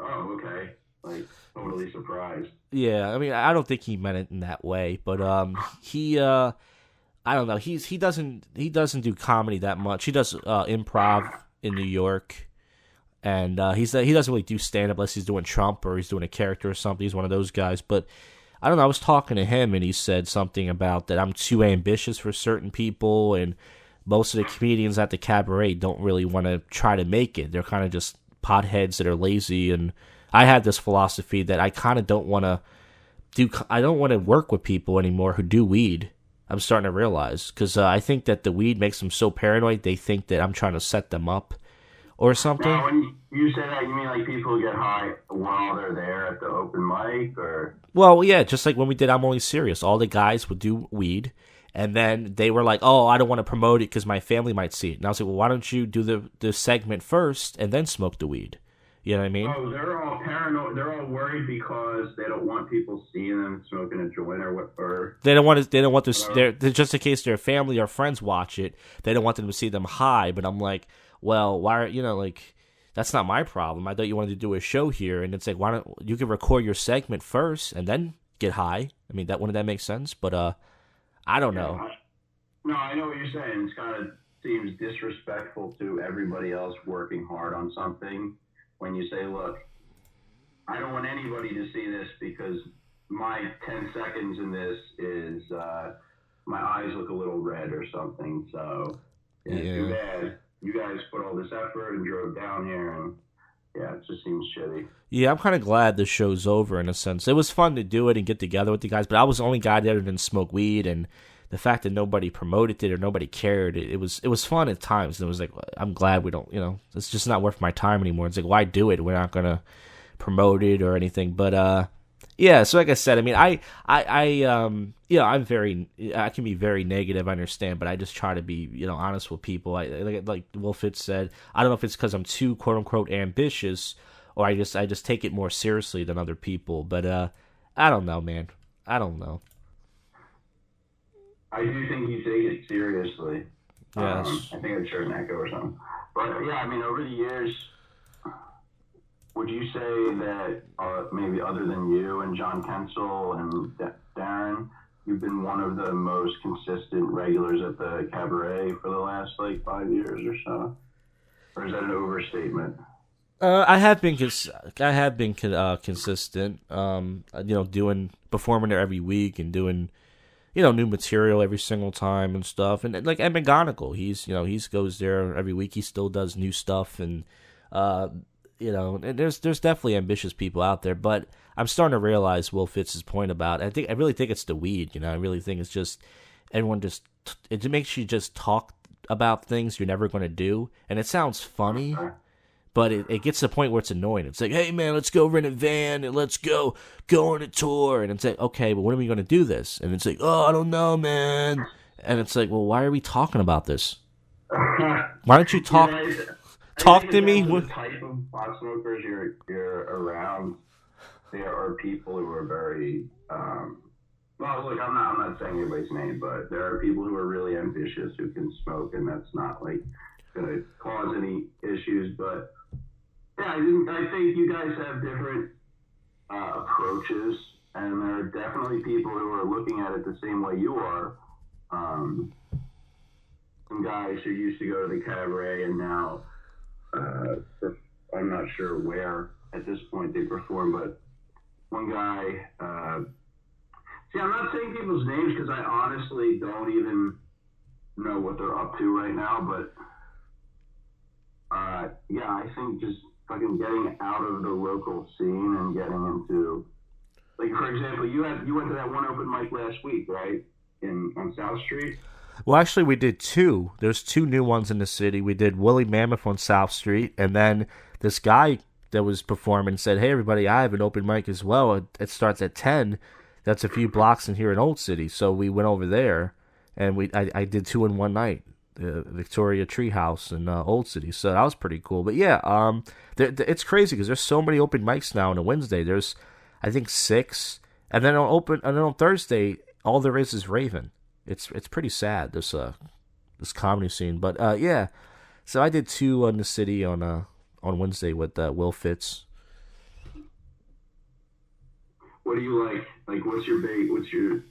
oh, okay, like totally surprised. Yeah, I mean, I don't think he meant it in that way, but he I don't know. He doesn't do comedy that much. He does improv in New York, and he doesn't really do stand up unless he's doing Trump or he's doing a character or something. He's one of those guys. But I don't know. I was talking to him, and he said something about that I'm too ambitious for certain people, and most of the comedians at the cabaret don't really want to try to make it. They're kind of just potheads that are lazy. And I had this philosophy that I kind of don't want to do. I don't want to work with people anymore who do weed. I'm starting to realize, because I think that the weed makes them so paranoid, they think that I'm trying to set them up or something. Now, when you say that, you mean like people get high while they're there at the open mic, or? Well, yeah, just like when we did I'm Only Serious. All the guys would do weed, and then they were like, oh, I don't want to promote it because my family might see it. And I was like, well, why don't you do the segment first and then smoke the weed? You know what I mean? Oh, they're all paranoid. They're all worried because they don't want people seeing them smoking a joint or what. Or they don't want this. They're just in case their family or friends watch it. They don't want them to see them high. But I'm like, well, why? Like, that's not my problem. I thought you wanted to do a show here, and it's like, why don't you can record your segment first and then get high? I mean, wouldn't that make sense? But I don't know. No, I know what you're saying. It kind of seems disrespectful to everybody else working hard on something. When you say, look, I don't want anybody to see this because my 10 seconds in this is my eyes look a little red or something. So, yeah, too bad. You guys put all this effort and drove down here, and yeah, it just seems shitty. Yeah, I'm kind of glad the show's over in a sense. It was fun to do it and get together with the guys, but I was the only guy there that didn't smoke weed, and the fact that nobody promoted it or nobody cared, it was fun at times. And it was like, I'm glad we don't, it's just not worth my time anymore. It's like, why do it? We're not going to promote it or anything. But, yeah, so like I said, I mean, I can be very negative, I understand, but I just try to be, honest with people. Like Will Fitz said, I don't know if it's because I'm too, quote unquote, ambitious, or I just take it more seriously than other people. But, I don't know, man. I don't know. I do think you take it seriously. Yes. I think I shared an echo or something. But yeah, I mean, over the years, would you say that maybe other than you and John Kensel and Darren, you've been one of the most consistent regulars at the cabaret for the last 5 years or so? Or is that an overstatement? I have been consistent. Performing there every week and doing new material every single time and stuff. And like Ed McGonigal, he goes there every week. He still does new stuff. And and there's definitely ambitious people out there, but I'm starting to realize Will Fitz's point about. I really think it's the weed. I really think it's just everyone just. It makes you just talk about things you're never going to do, and it sounds funny, but it gets to the point where it's annoying. It's like, hey man, let's go rent a van and let's go on a tour, and it's like, okay, but when are we going to do this? And it's like, oh, I don't know, man. And it's like, well, why are we talking about this? Why don't you talk? Talk to me. The type of pot smokers you're around, there are people who are very. Well, look, I'm not saying anybody's name, but there are people who are really ambitious who can smoke, and that's not like going to cause any issues. But yeah, I think you guys have different approaches, and there are definitely people who are looking at it the same way you are. Some guys who used to go to the cabaret and now, I'm not sure where at this point they perform, but one guy, see, I'm not saying people's names because I honestly don't even know what they're up to right now, but yeah, I think just fucking getting out of the local scene and getting into, like, for example, you went to that one open mic last week, right? On South Street? Well, actually, we did two. There's two new ones in the city. We did Willie Mammoth on South Street, and then this guy that was performing said, hey, everybody, I have an open mic as well. It starts at 10. That's a few blocks in here in Old City. So we went over there, and I did two in one night, the Victoria Treehouse in Old City. So that was pretty cool. But yeah, it's crazy because there's so many open mics now on a Wednesday. There's, I think, 6. And then on Thursday, all there is Raven. It's pretty sad, this comedy scene. But yeah, so I did 2 in the city on Wednesday with Will Fitz. What do you like? Like, what's your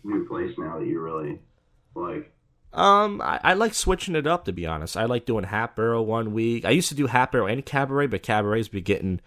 new place now that you really like? I like switching it up, to be honest. I like doing Hat Barrel one week. I used to do Hat Barrel and Cabaret, but Cabaret's been getting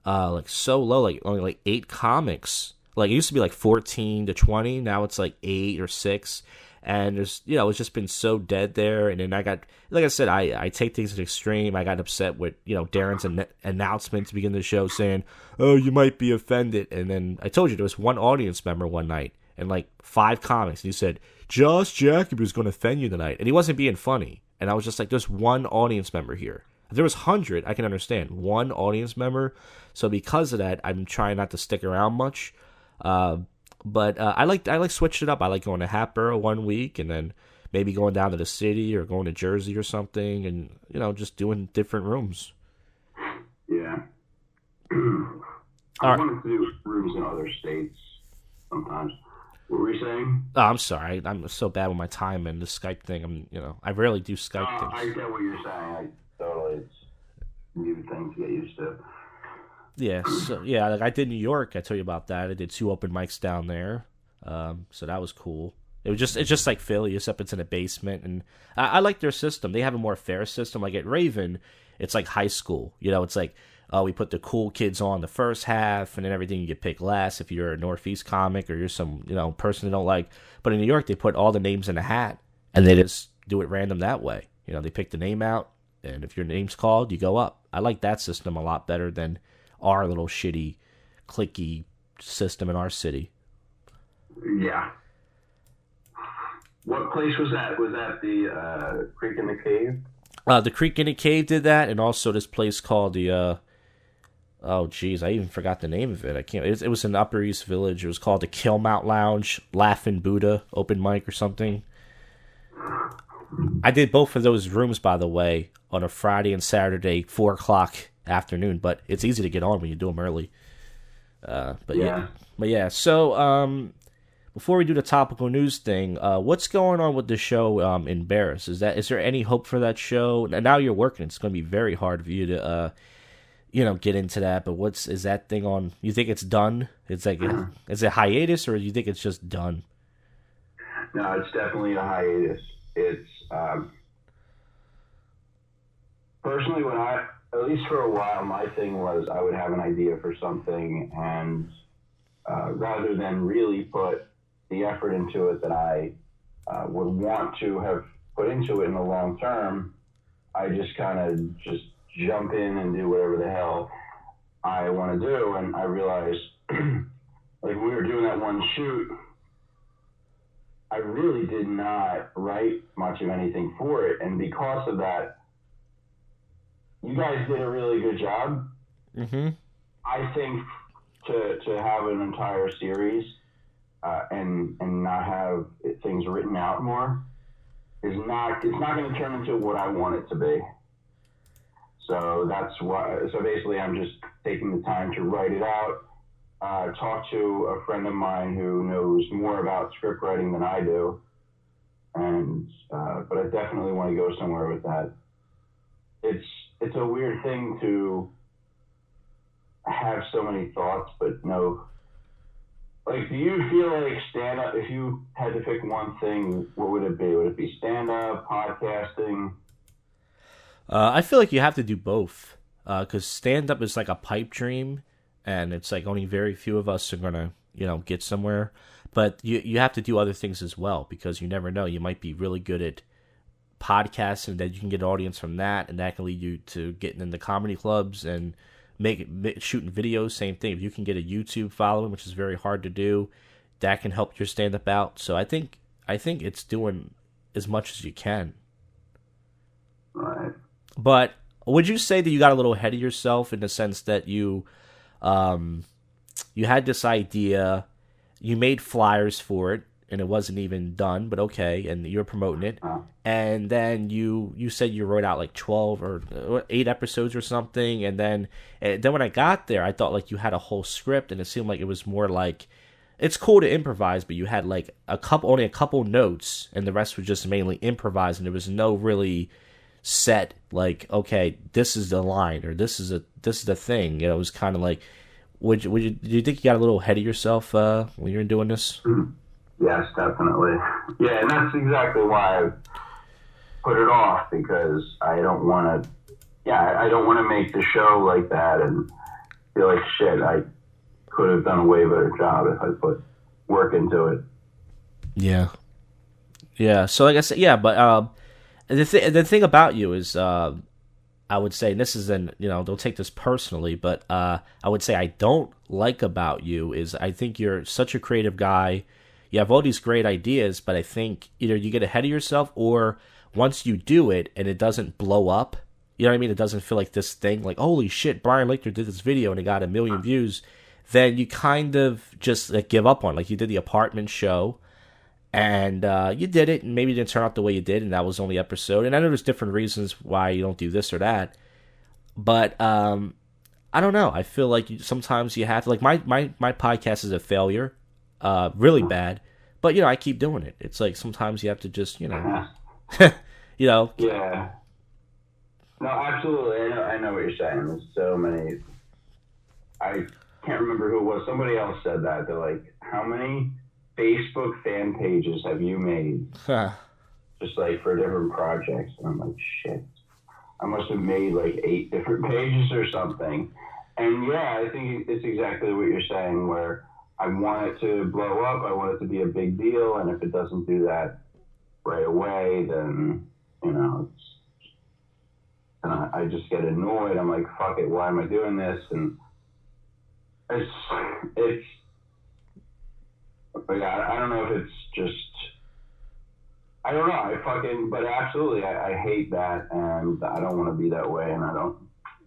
like so low, like only like 8 comics. Like, it used to be like 14 to 20. Now it's like 8 or 6. And there's, it's just been so dead there. And then I got, like I said, I take things to the extreme. I got upset with, Darren's announcement to begin the show saying, oh, you might be offended. And then I told you there was one audience member one night and like 5 comics. And he said, Josh Jacob was going to offend you tonight. And he wasn't being funny. And I was just like, there's one audience member here. If there was 100, I can understand. One audience member. So because of that, I'm trying not to stick around much. But I like switching it up. I like going to Hatboro one week and then maybe going down to the city or going to Jersey or something, and just doing different rooms. Yeah, I want to do rooms in other states sometimes. What were you saying? Oh, I'm sorry. I'm so bad with my time and the Skype thing. I rarely do Skype things. I get what you're saying. It's a new thing to get used to. Yeah, so yeah, like I did New York. I told you about that. I did 2 open mics down there, so that was cool. It's just like Philly, except it's in a basement, and I like their system. They have a more fair system. Like at Raven, it's like high school. It's like we put the cool kids on the first half, and then everything you get picked last if you're a Northeast comic or you're some person they don't like. But in New York, they put all the names in a hat, and they just do it random that way. They pick the name out, and if your name's called, you go up. I like that system a lot better than our little shitty, clicky system in our city. Yeah. What place was that? Was that the Creek in the Cave? The Creek in the Cave did that, and also this place called the. Oh, geez, I even forgot the name of it. I can't. It was in Upper East Village. It was called the Killmount Lounge, Laughing Buddha open mic or something. I did both of those rooms, by the way, on a Friday and Saturday, 4:00 afternoon, but it's easy to get on when you do them early. But yeah. So before we do the topical news thing, what's going on with the show in Barris? Is there any hope for that show? Now you're working, it's going to be very hard for you to get into that. But is that thing on? You think it's done? It's like is it hiatus, or do you think it's just done? No, it's definitely a hiatus. It's personally, at least for a while, my thing was I would have an idea for something, and rather than really put the effort into it that I would want to have put into it in the long term, I just kind of just jump in and do whatever the hell. I want to do. And I realized, like, we were doing that one shoot, I really did not write much of anything for it. And because of that, you guys did a really good job. Mm-hmm. I think to have an entire series and not have things written out more it's not going to turn into what I want it to be. So that's why. So basically, I'm just taking the time to write it out. Talk to a friend of mine who knows more about script writing than I do, and but I definitely want to go somewhere with that. It's a weird thing to have so many thoughts, but no. Like, do you feel like stand-up, if you had to pick one thing, what would it be? Would it be stand-up, podcasting? I feel like you have to do both, because stand-up is like a pipe dream, and it's like only very few of us are going to, get somewhere. But you have to do other things as well, because you never know. You might be really good at podcasting, and then you can get an audience from that, and that can lead you to getting into comedy clubs and shooting videos. Same thing. If you can get a YouTube following, which is very hard to do, that can help your stand-up out. So I think it's doing as much as you can. Right. But would you say that you got a little ahead of yourself in the sense that you had this idea, you made flyers for it, and it wasn't even done, but okay, and you're promoting it, and then you said you wrote out like 12 or 8 episodes or something, and then when I got there, I thought like you had a whole script, and it seemed like it was more like, it's cool to improvise, but you had like only a couple notes, and the rest was just mainly improvised, and there was no really set like, okay, this is the line, or this is the thing. It was kind of like, do you think you got a little ahead of yourself when you were doing this? Yes, definitely. Yeah, and that's exactly why I put it off, because I don't want to make the show like that and feel like shit. I could have done a way better job if I put work into it. Yeah. So like I said, yeah, but the thing about you is, I would say, and this is don't take this personally, but I would say I don't like about you is I think you're such a creative guy. You have all these great ideas, but I think either you get ahead of yourself, or once you do it and it doesn't blow up, you know what I mean? It doesn't feel like this thing, like, holy shit, Brian Lichter did this video and it got 1 million views. Then you kind of just like give up on it. Like you did the apartment show, and you did it, and maybe it didn't turn out the way you did, and that was the only episode. And I know there's different reasons why you don't do this or that, but I don't know. I feel like sometimes you have to, like, my podcast is a failure. Really bad, but I keep doing it. It's like sometimes you have to just Yeah. No, absolutely. I know what you're saying. There's so many. I can't remember who it was. Somebody else said that. They're like, how many Facebook fan pages have you made? Just like for different projects. And I'm like, shit. I must have made like 8 different pages or something. And yeah, I think it's exactly what you're saying, where I want it to blow up. I want it to be a big deal. And if it doesn't do that right away, then, I just get annoyed. I'm like, fuck it. Why am I doing this? And it's like, I don't know if it's just, I don't know. But absolutely, I hate that. And I don't want to be that way. And I don't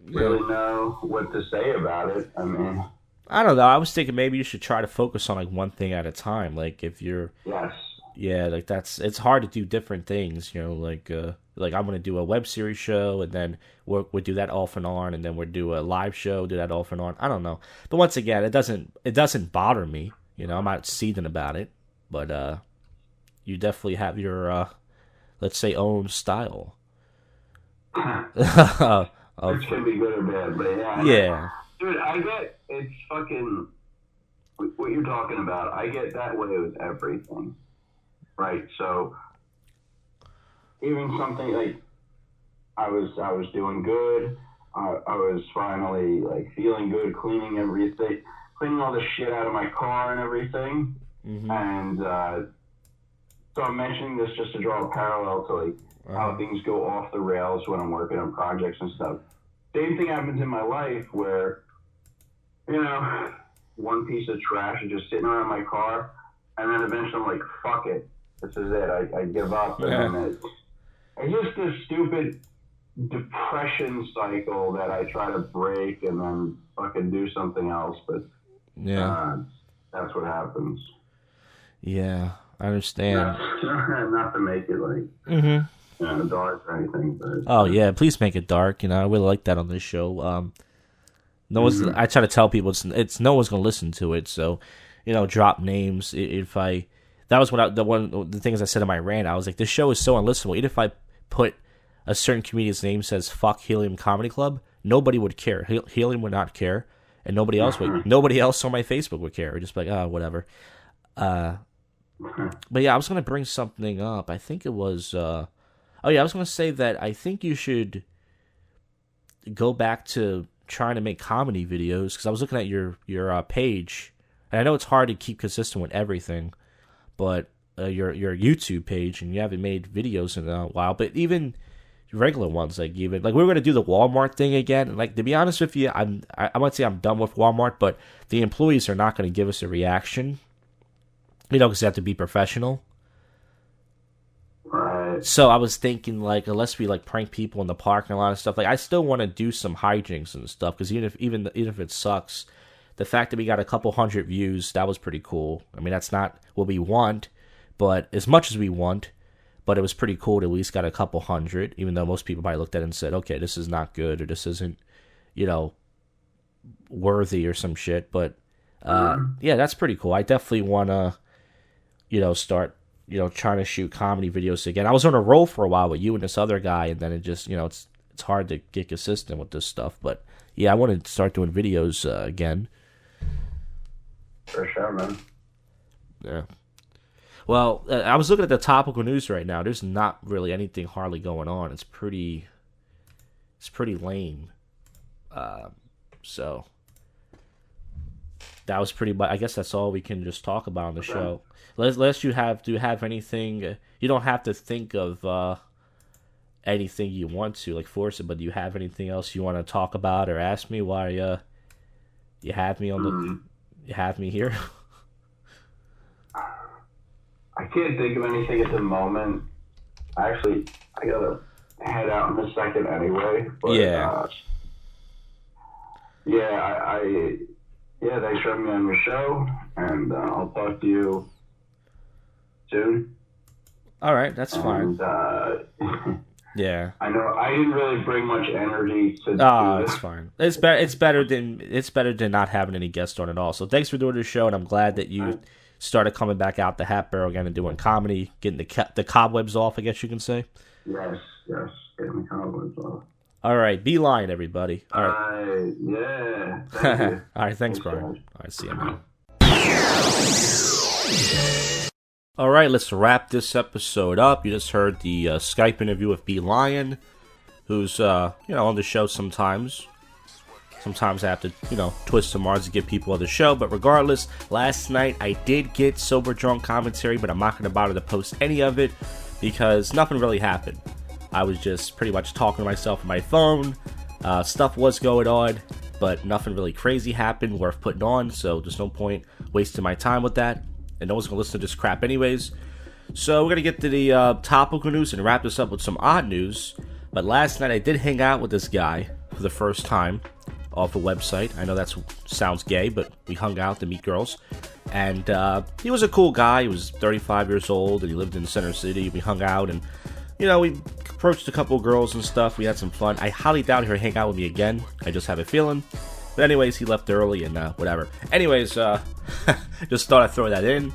really know what to say about it. I mean, I don't know. I was thinking maybe you should try to focus on like one thing at a time. Like if you're, yes, yeah, like it's hard to do different things. Like I'm gonna do a web series show, and then we'll do that off and on, and then we'll do a live show, do that off and on. I don't know. But once again, it doesn't bother me. I'm not seething about it. But you definitely have your let's say own style. Which can be good or bad, but yeah. Yeah. Dude, I get, it's fucking, what you're talking about, I get that way with everything, right? So, even something like, I was doing good, I was finally, like, feeling good, cleaning all the shit out of my car and everything, and, so I'm mentioning this just to draw a parallel to, like, how things go off the rails when I'm working on projects and stuff. Same thing happens in my life where you know, one piece of trash and just sitting around my car. And then eventually I'm like, fuck it. This is it. I give up. And then it's just this stupid depression cycle that I try to break and then fucking do something else. But that's what happens. Yeah, I understand. Not to make it like dark or anything. But, oh yeah, please make it dark. You know, I really like that on this show. No one's. I try to tell people it's no one's gonna listen to it. So, you know, drop names. That was the things I said in my rant. I was like, this show is so unlistenable. Even if I put a certain comedian's name says "fuck Helium Comedy Club," nobody would care. Helium would not care, and nobody else would. Nobody else on my Facebook would care. Or just be like, oh, whatever. But yeah, I was gonna bring something up. I think it was. I was gonna say that I think you should go back to trying to make comedy videos, because I was looking at your page, and I know it's hard to keep consistent with everything, but your YouTube page, and you haven't made videos in a while. But even regular ones, like we were gonna do the Walmart thing again. And like, to be honest with you, I might say I'm done with Walmart, but the employees are not gonna give us a reaction, you know, because they have to be professional. Right. So I was thinking, like, unless we like prank people in the park and a lot of stuff, like I still want to do some hijinks and stuff, because even if it sucks, the fact that we got a couple hundred views, that was pretty cool. I mean, that's not what we want, but as much as we want, but it was pretty cool to at least got a couple hundred, even though most people probably looked at it and said, okay, this is not good, or this isn't, you know, worthy or some shit. But yeah, that's pretty cool. I definitely want to, you know, start, you know, trying to shoot comedy videos again. I was on a roll for a while with you and this other guy, and then it just, you know, it's hard to get consistent with this stuff. But yeah, I want to start doing videos again. For sure, man. Yeah. Well, I was looking at the topical news right now. There's not really anything hardly going on. It's pretty lame. So that was pretty. I guess that's all we can just talk about on the show. Unless do you have anything? You don't have to think of anything you want to, like, force it. But do you have anything else you want to talk about or ask me while you have me on the you have me here? I can't think of anything at the moment. Actually, I gotta head out in a second anyway. But, yeah. Thanks for having me on your show, and I'll talk to you soon. All right, that's fine. Yeah. I know I didn't really bring much energy to do this. It's fine. It's better than not having any guests on at all. So thanks for doing this show, and I'm glad that you started coming back out the hat barrel again and doing comedy, getting the cobwebs off, I guess you can say. Yes, getting the cobwebs off. All right, be lying, everybody. All right. Yeah. Thank you. All right, thanks, Brian. All right, see you, man. All right, let's wrap this episode up. You just heard the Skype interview with B. Lion, who's on the show sometimes. Sometimes I have to, twist some arms to get people on the show. But regardless, last night I did get sober drunk commentary, but I'm not going to bother to post any of it because nothing really happened. I was just pretty much talking to myself on my phone. Stuff was going on, but nothing really crazy happened worth putting on. So there's no point wasting my time with that. And no one's going to listen to this crap anyways. So we're going to get to the topical news and wrap this up with some odd news. But last night I did hang out with this guy for the first time off a website. I know that sounds gay, but we hung out to meet girls. And he was a cool guy. He was 35 years old and he lived in the center city. We hung out and, we approached a couple of girls and stuff. We had some fun. I highly doubt he'll hang out with me again. I just have a feeling. But anyways, he left early and whatever. Anyways, just thought I'd throw that in.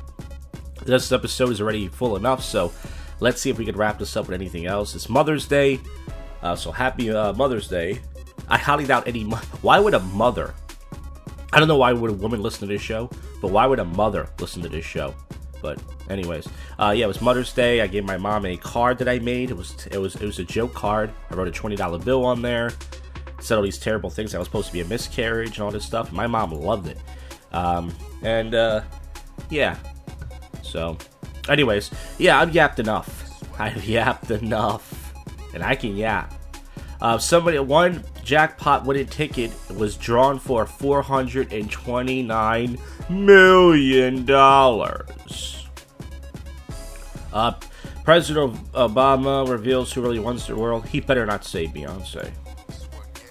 This episode is already full enough, so let's see if we can wrap this up with anything else. It's Mother's Day, so happy Mother's Day. I highly doubt why would a mother, I don't know why would a woman listen to this show, but why would a mother listen to this show? But anyways, it was Mother's Day. I gave my mom a card that I made. It was a joke card. I wrote a $20 bill on there. Said all these terrible things. That was supposed to be a miscarriage and all this stuff. My mom loved it. So, anyways, I've yapped enough. I've yapped enough. And I can yap. jackpot winning ticket was drawn for $429 million. President Obama reveals who really runs the world. He better not say Beyonce.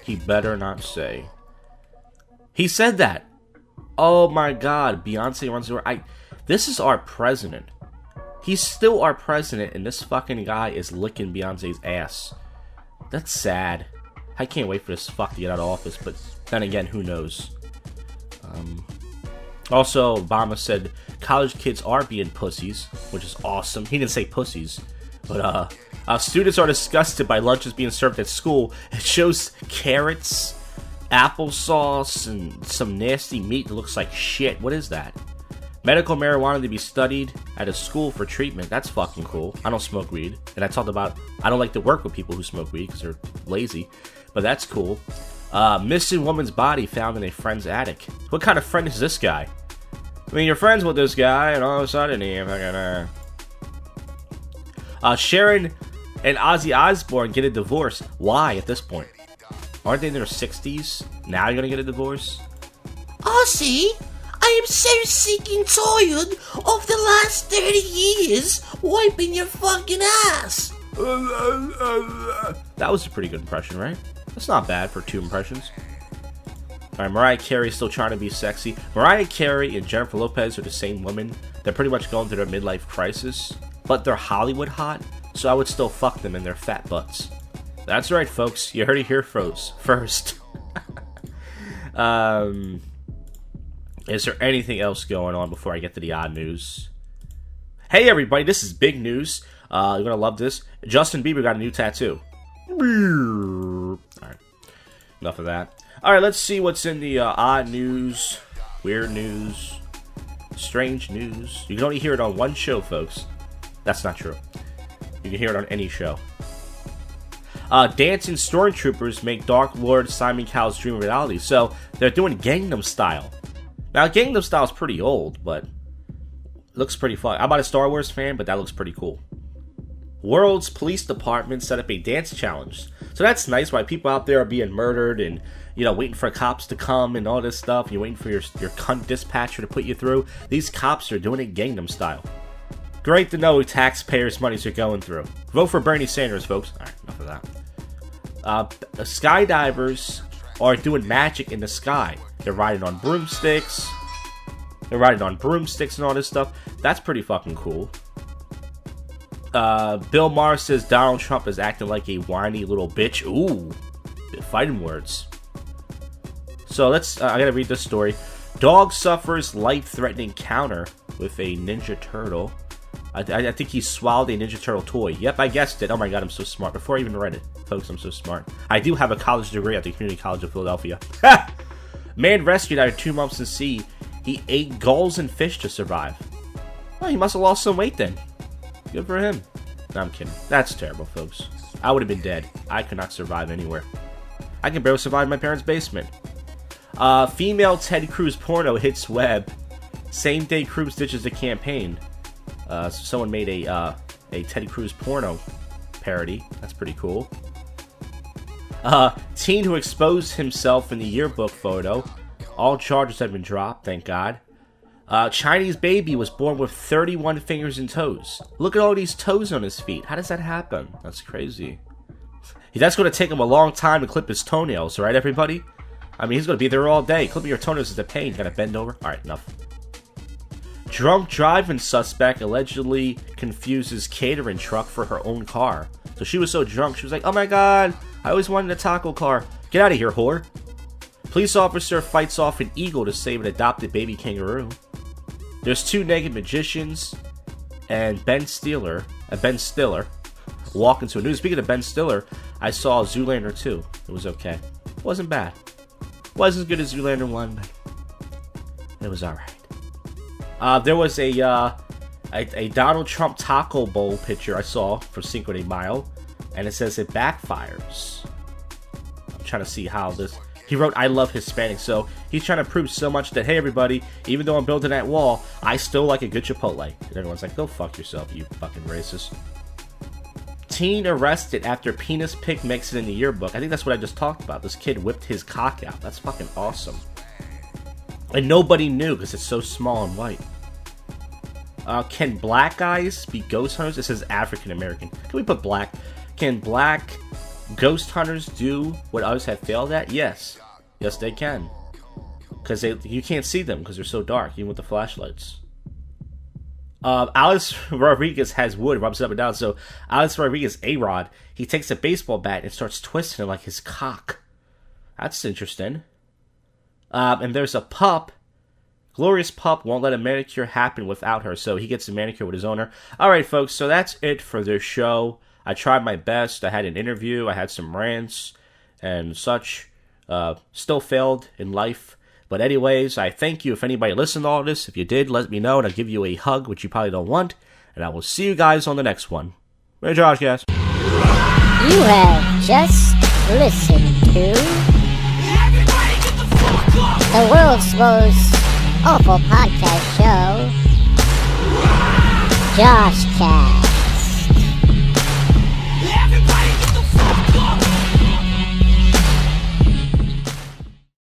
He better not say. He said that. Oh my God, Beyonce runs the world. This is our president. He's still our president, and this fucking guy is licking Beyonce's ass. That's sad. I can't wait for this fuck to get out of office, but then again, who knows? Also, Obama said college kids are being pussies, which is awesome. He didn't say pussies, but students are disgusted by lunches being served at school. It shows carrots, applesauce, and some nasty meat that looks like shit. What is that? Medical marijuana to be studied at a school for treatment. That's fucking cool. I don't smoke weed, and I talked about I don't like to work with people who smoke weed because they're lazy, but that's cool. Missing woman's body found in a friend's attic. What kind of friend is this guy? I mean, you're friends with this guy, and all of a sudden he fucking Sharon and Ozzy Osbourne get a divorce. Why at this point? Aren't they in their 60s? Now you're gonna get a divorce? Ozzy, I am so sick and tired of the last 30 years wiping your fucking ass. That was a pretty good impression, right? That's not bad for 2 impressions. Alright, Mariah Carey's still trying to be sexy. Mariah Carey and Jennifer Lopez are the same women. They're pretty much going through their midlife crisis, but they're Hollywood hot, so I would still fuck them in their fat butts. That's right, folks. You heard it here first. Is there anything else going on before I get to the odd news? Hey, everybody, this is big news. You're going to love this. Justin Bieber got a new tattoo. Alright, enough of that. Alright, let's see what's in the odd news, weird news, strange news. You can only hear it on one show, folks. That's not true. You can hear it on any show. Dancing stormtroopers make Dark Lord Simon Cowell's dream a reality. So, they're doing Gangnam Style. Now, Gangnam Style is pretty old, but looks pretty fun. I'm not a Star Wars fan, but that looks pretty cool. World's police department set up a dance challenge. So that's nice, while people out there are being murdered and, you know, waiting for cops to come and all this stuff. You're waiting for your cunt dispatcher to put you through. These cops are doing it Gangnam Style. Great to know who taxpayers' monies are going through. Vote for Bernie Sanders, folks. Alright, enough of that. Skydivers are doing magic in the sky. They're riding on broomsticks. They're riding on broomsticks and all this stuff. That's pretty fucking cool. Bill Maher says Donald Trump is acting like a whiny little bitch. Ooh, fighting words. So let's, I gotta read this story. Dog suffers life-threatening encounter with a Ninja Turtle. I think he swallowed a Ninja Turtle toy. Yep, I guessed it. Oh my god, I'm so smart. Before I even read it. Folks, I'm so smart. I do have a college degree at the Community College of Philadelphia. Man rescued after 2 months in sea. He ate gulls and fish to survive. Oh, he must have lost some weight then. Good for him. No, I'm kidding. That's terrible, folks. I would have been dead. I could not survive anywhere. I can barely survive in my parents' basement. Female Ted Cruz porno hits web. Same day Cruz ditches the campaign. Someone made a Ted Cruz porno parody. That's pretty cool. Teen who exposed himself in the yearbook photo. All charges have been dropped, thank God. Chinese baby was born with 31 fingers and toes. Look at all these toes on his feet. How does that happen? That's crazy. That's going to take him a long time to clip his toenails, right, everybody? I mean, he's going to be there all day. Clipping your toenails is a pain. You got to bend over. Alright, enough. Drunk driving suspect allegedly confuses catering truck for her own car. So she was so drunk, she was like, oh my god, I always wanted a taco car. Get out of here, whore. Police officer fights off an eagle to save an adopted baby kangaroo. There's 2 naked magicians and Ben Stiller walk into a news. Speaking of Ben Stiller, I saw Zoolander 2. It was okay. Wasn't bad. Wasn't as good as Zoolander 1, but it was alright. There was a Donald Trump taco bowl picture I saw for Cinco de Mayo, and it says it backfires. I'm trying to see how this... He wrote, I love Hispanics, so he's trying to prove so much that, hey everybody, even though I'm building that wall, I still like a good Chipotle. And everyone's like, go fuck yourself, you fucking racist. Teen arrested after penis pic makes it in the yearbook. I think that's what I just talked about. This kid whipped his cock out. That's fucking awesome. And nobody knew because it's so small and white. Can black guys be ghost hunters? It says African American. Can we put black? Can black ghost hunters do what others have failed at? Yes. Yes, they can. Because you can't see them because they're so dark, even with the flashlights. Alex Rodriguez has wood, rubs it up and down. So Alex Rodriguez, A-Rod, he takes a baseball bat and starts twisting it like his cock. That's interesting. And there's a pup. Glorious pup won't let a manicure happen without her, so he gets a manicure with his owner. Alright, folks, so that's it for this show. I tried my best. I had an interview. I had some rants and such. Still failed in life. But anyways, I thank you if anybody listened to all this. If you did, let me know, and I'll give you a hug, which you probably don't want. And I will see you guys on the next one. Hey, JoshCast. You have just listened to the world's most awful podcast show, JoshCast.